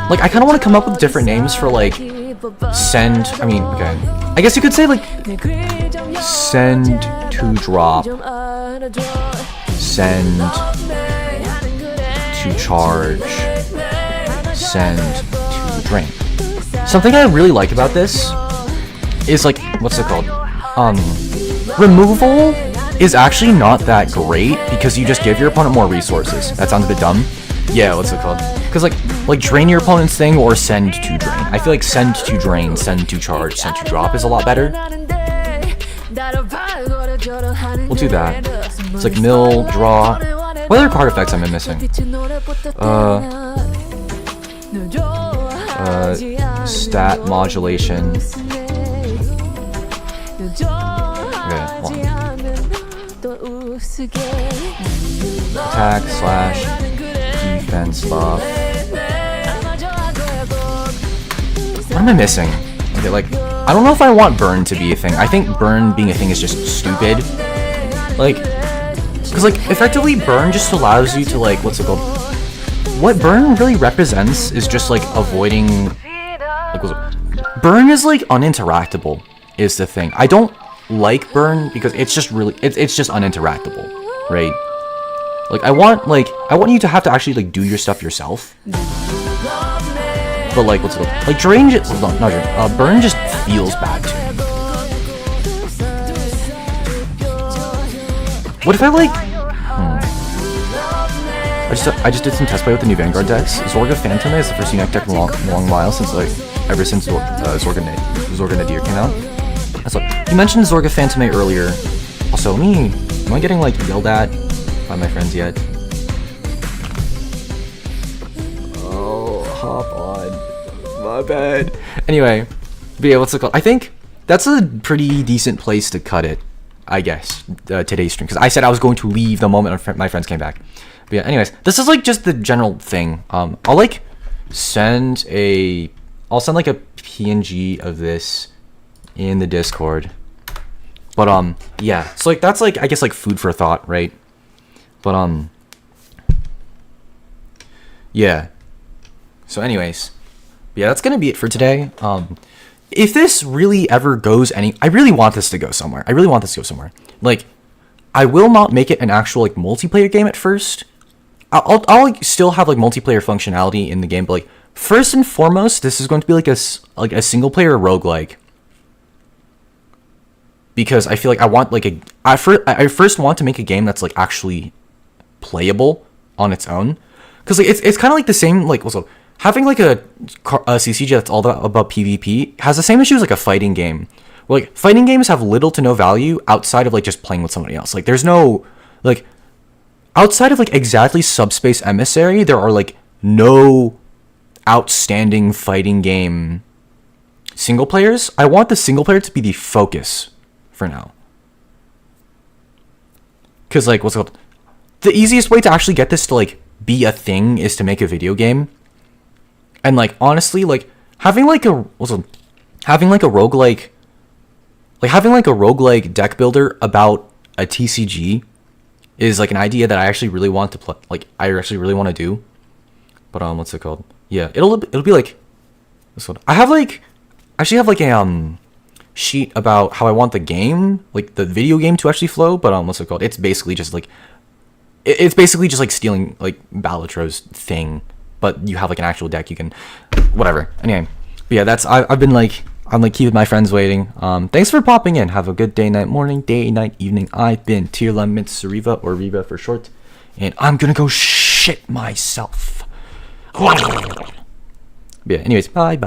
Like I kind of want to come up with different names for like send. I mean, okay. I guess you could say like send to drop, send to charge, send to drain. Something I really like about this is like, what's it called? Removal is actually not that great because you just give your opponent more resources. That sounds a bit dumb. Yeah, what's it called? Because like drain your opponent's thing or send to drain. I feel like send to drain, send to charge, send to drop is a lot better. We'll do that. It's like mill, draw. What other card effects am I missing? Stat modulation. Okay, hold on. Attack slash defense buff. What am I missing? Okay, like I don't know if I want burn to be a thing. I think burn being a thing is just stupid. Like, because like effectively burn just allows you to like what's it called? What burn really represents is just like avoiding. Like, burn is like uninteractable is the thing. I don't like burn because it's just really it's just uninteractable, right? Like I want you to have to actually like do your stuff yourself. But like what's it called? Like drain just not drain. Burn just feels bad to me. What if I like I just did some test play with the new Vanguard decks. Zorga Phantom is the first unique deck in a long while since ever since Zorga Nadir came out. So you mentioned Zorga Phantom earlier. Also, am I getting like yelled at by my friends yet? Oh, hop on. My bad. Anyway, but yeah, what's it called? I think that's a pretty decent place to cut it, I guess, today's stream. Because I said I was going to leave the moment my friends came back. But yeah, anyways, this is like just the general thing. I'll send like a PNG of this in the Discord. But yeah, so like that's like I guess like food for thought, right? But yeah. So anyways, yeah, that's gonna be it for today. If this really ever goes I really want this to go somewhere. Like, I will not make it an actual like multiplayer game at first. I'll like, still have like multiplayer functionality in the game, but like first and foremost, this is going to be like a single player roguelike. Because I feel like I want like I first want to make a game that's like actually playable on its own. Because like it's kind of like the same like also having like a CCG that's all about PvP has the same issues like a fighting game. Where, like fighting games have little to no value outside of like just playing with somebody else. Like there's no like outside of like exactly Subspace Emissary, there are like no outstanding fighting game single players. I want the single player to be the focus for now. Cause like what's it called? The easiest way to actually get this to like be a thing is to make a video game. And like honestly, like having like a roguelike deck builder about a TCG is like an idea that I actually really want to play. Like I actually really want to do. But what's it called? Yeah, it'll be like this one. I actually have like a sheet about how I want the game, like the video game, to actually flow. But what's it called? It's basically just like stealing like Ballatro's thing, but you have like an actual deck you can whatever. Anyway, but yeah, that's I'm like keeping my friends waiting. Thanks for popping in. Have a good day, night, morning, day, night, evening. I've been Tearlaments Suureva, or Reva for short, and I'm gonna go shit myself. Yeah, anyways, bye.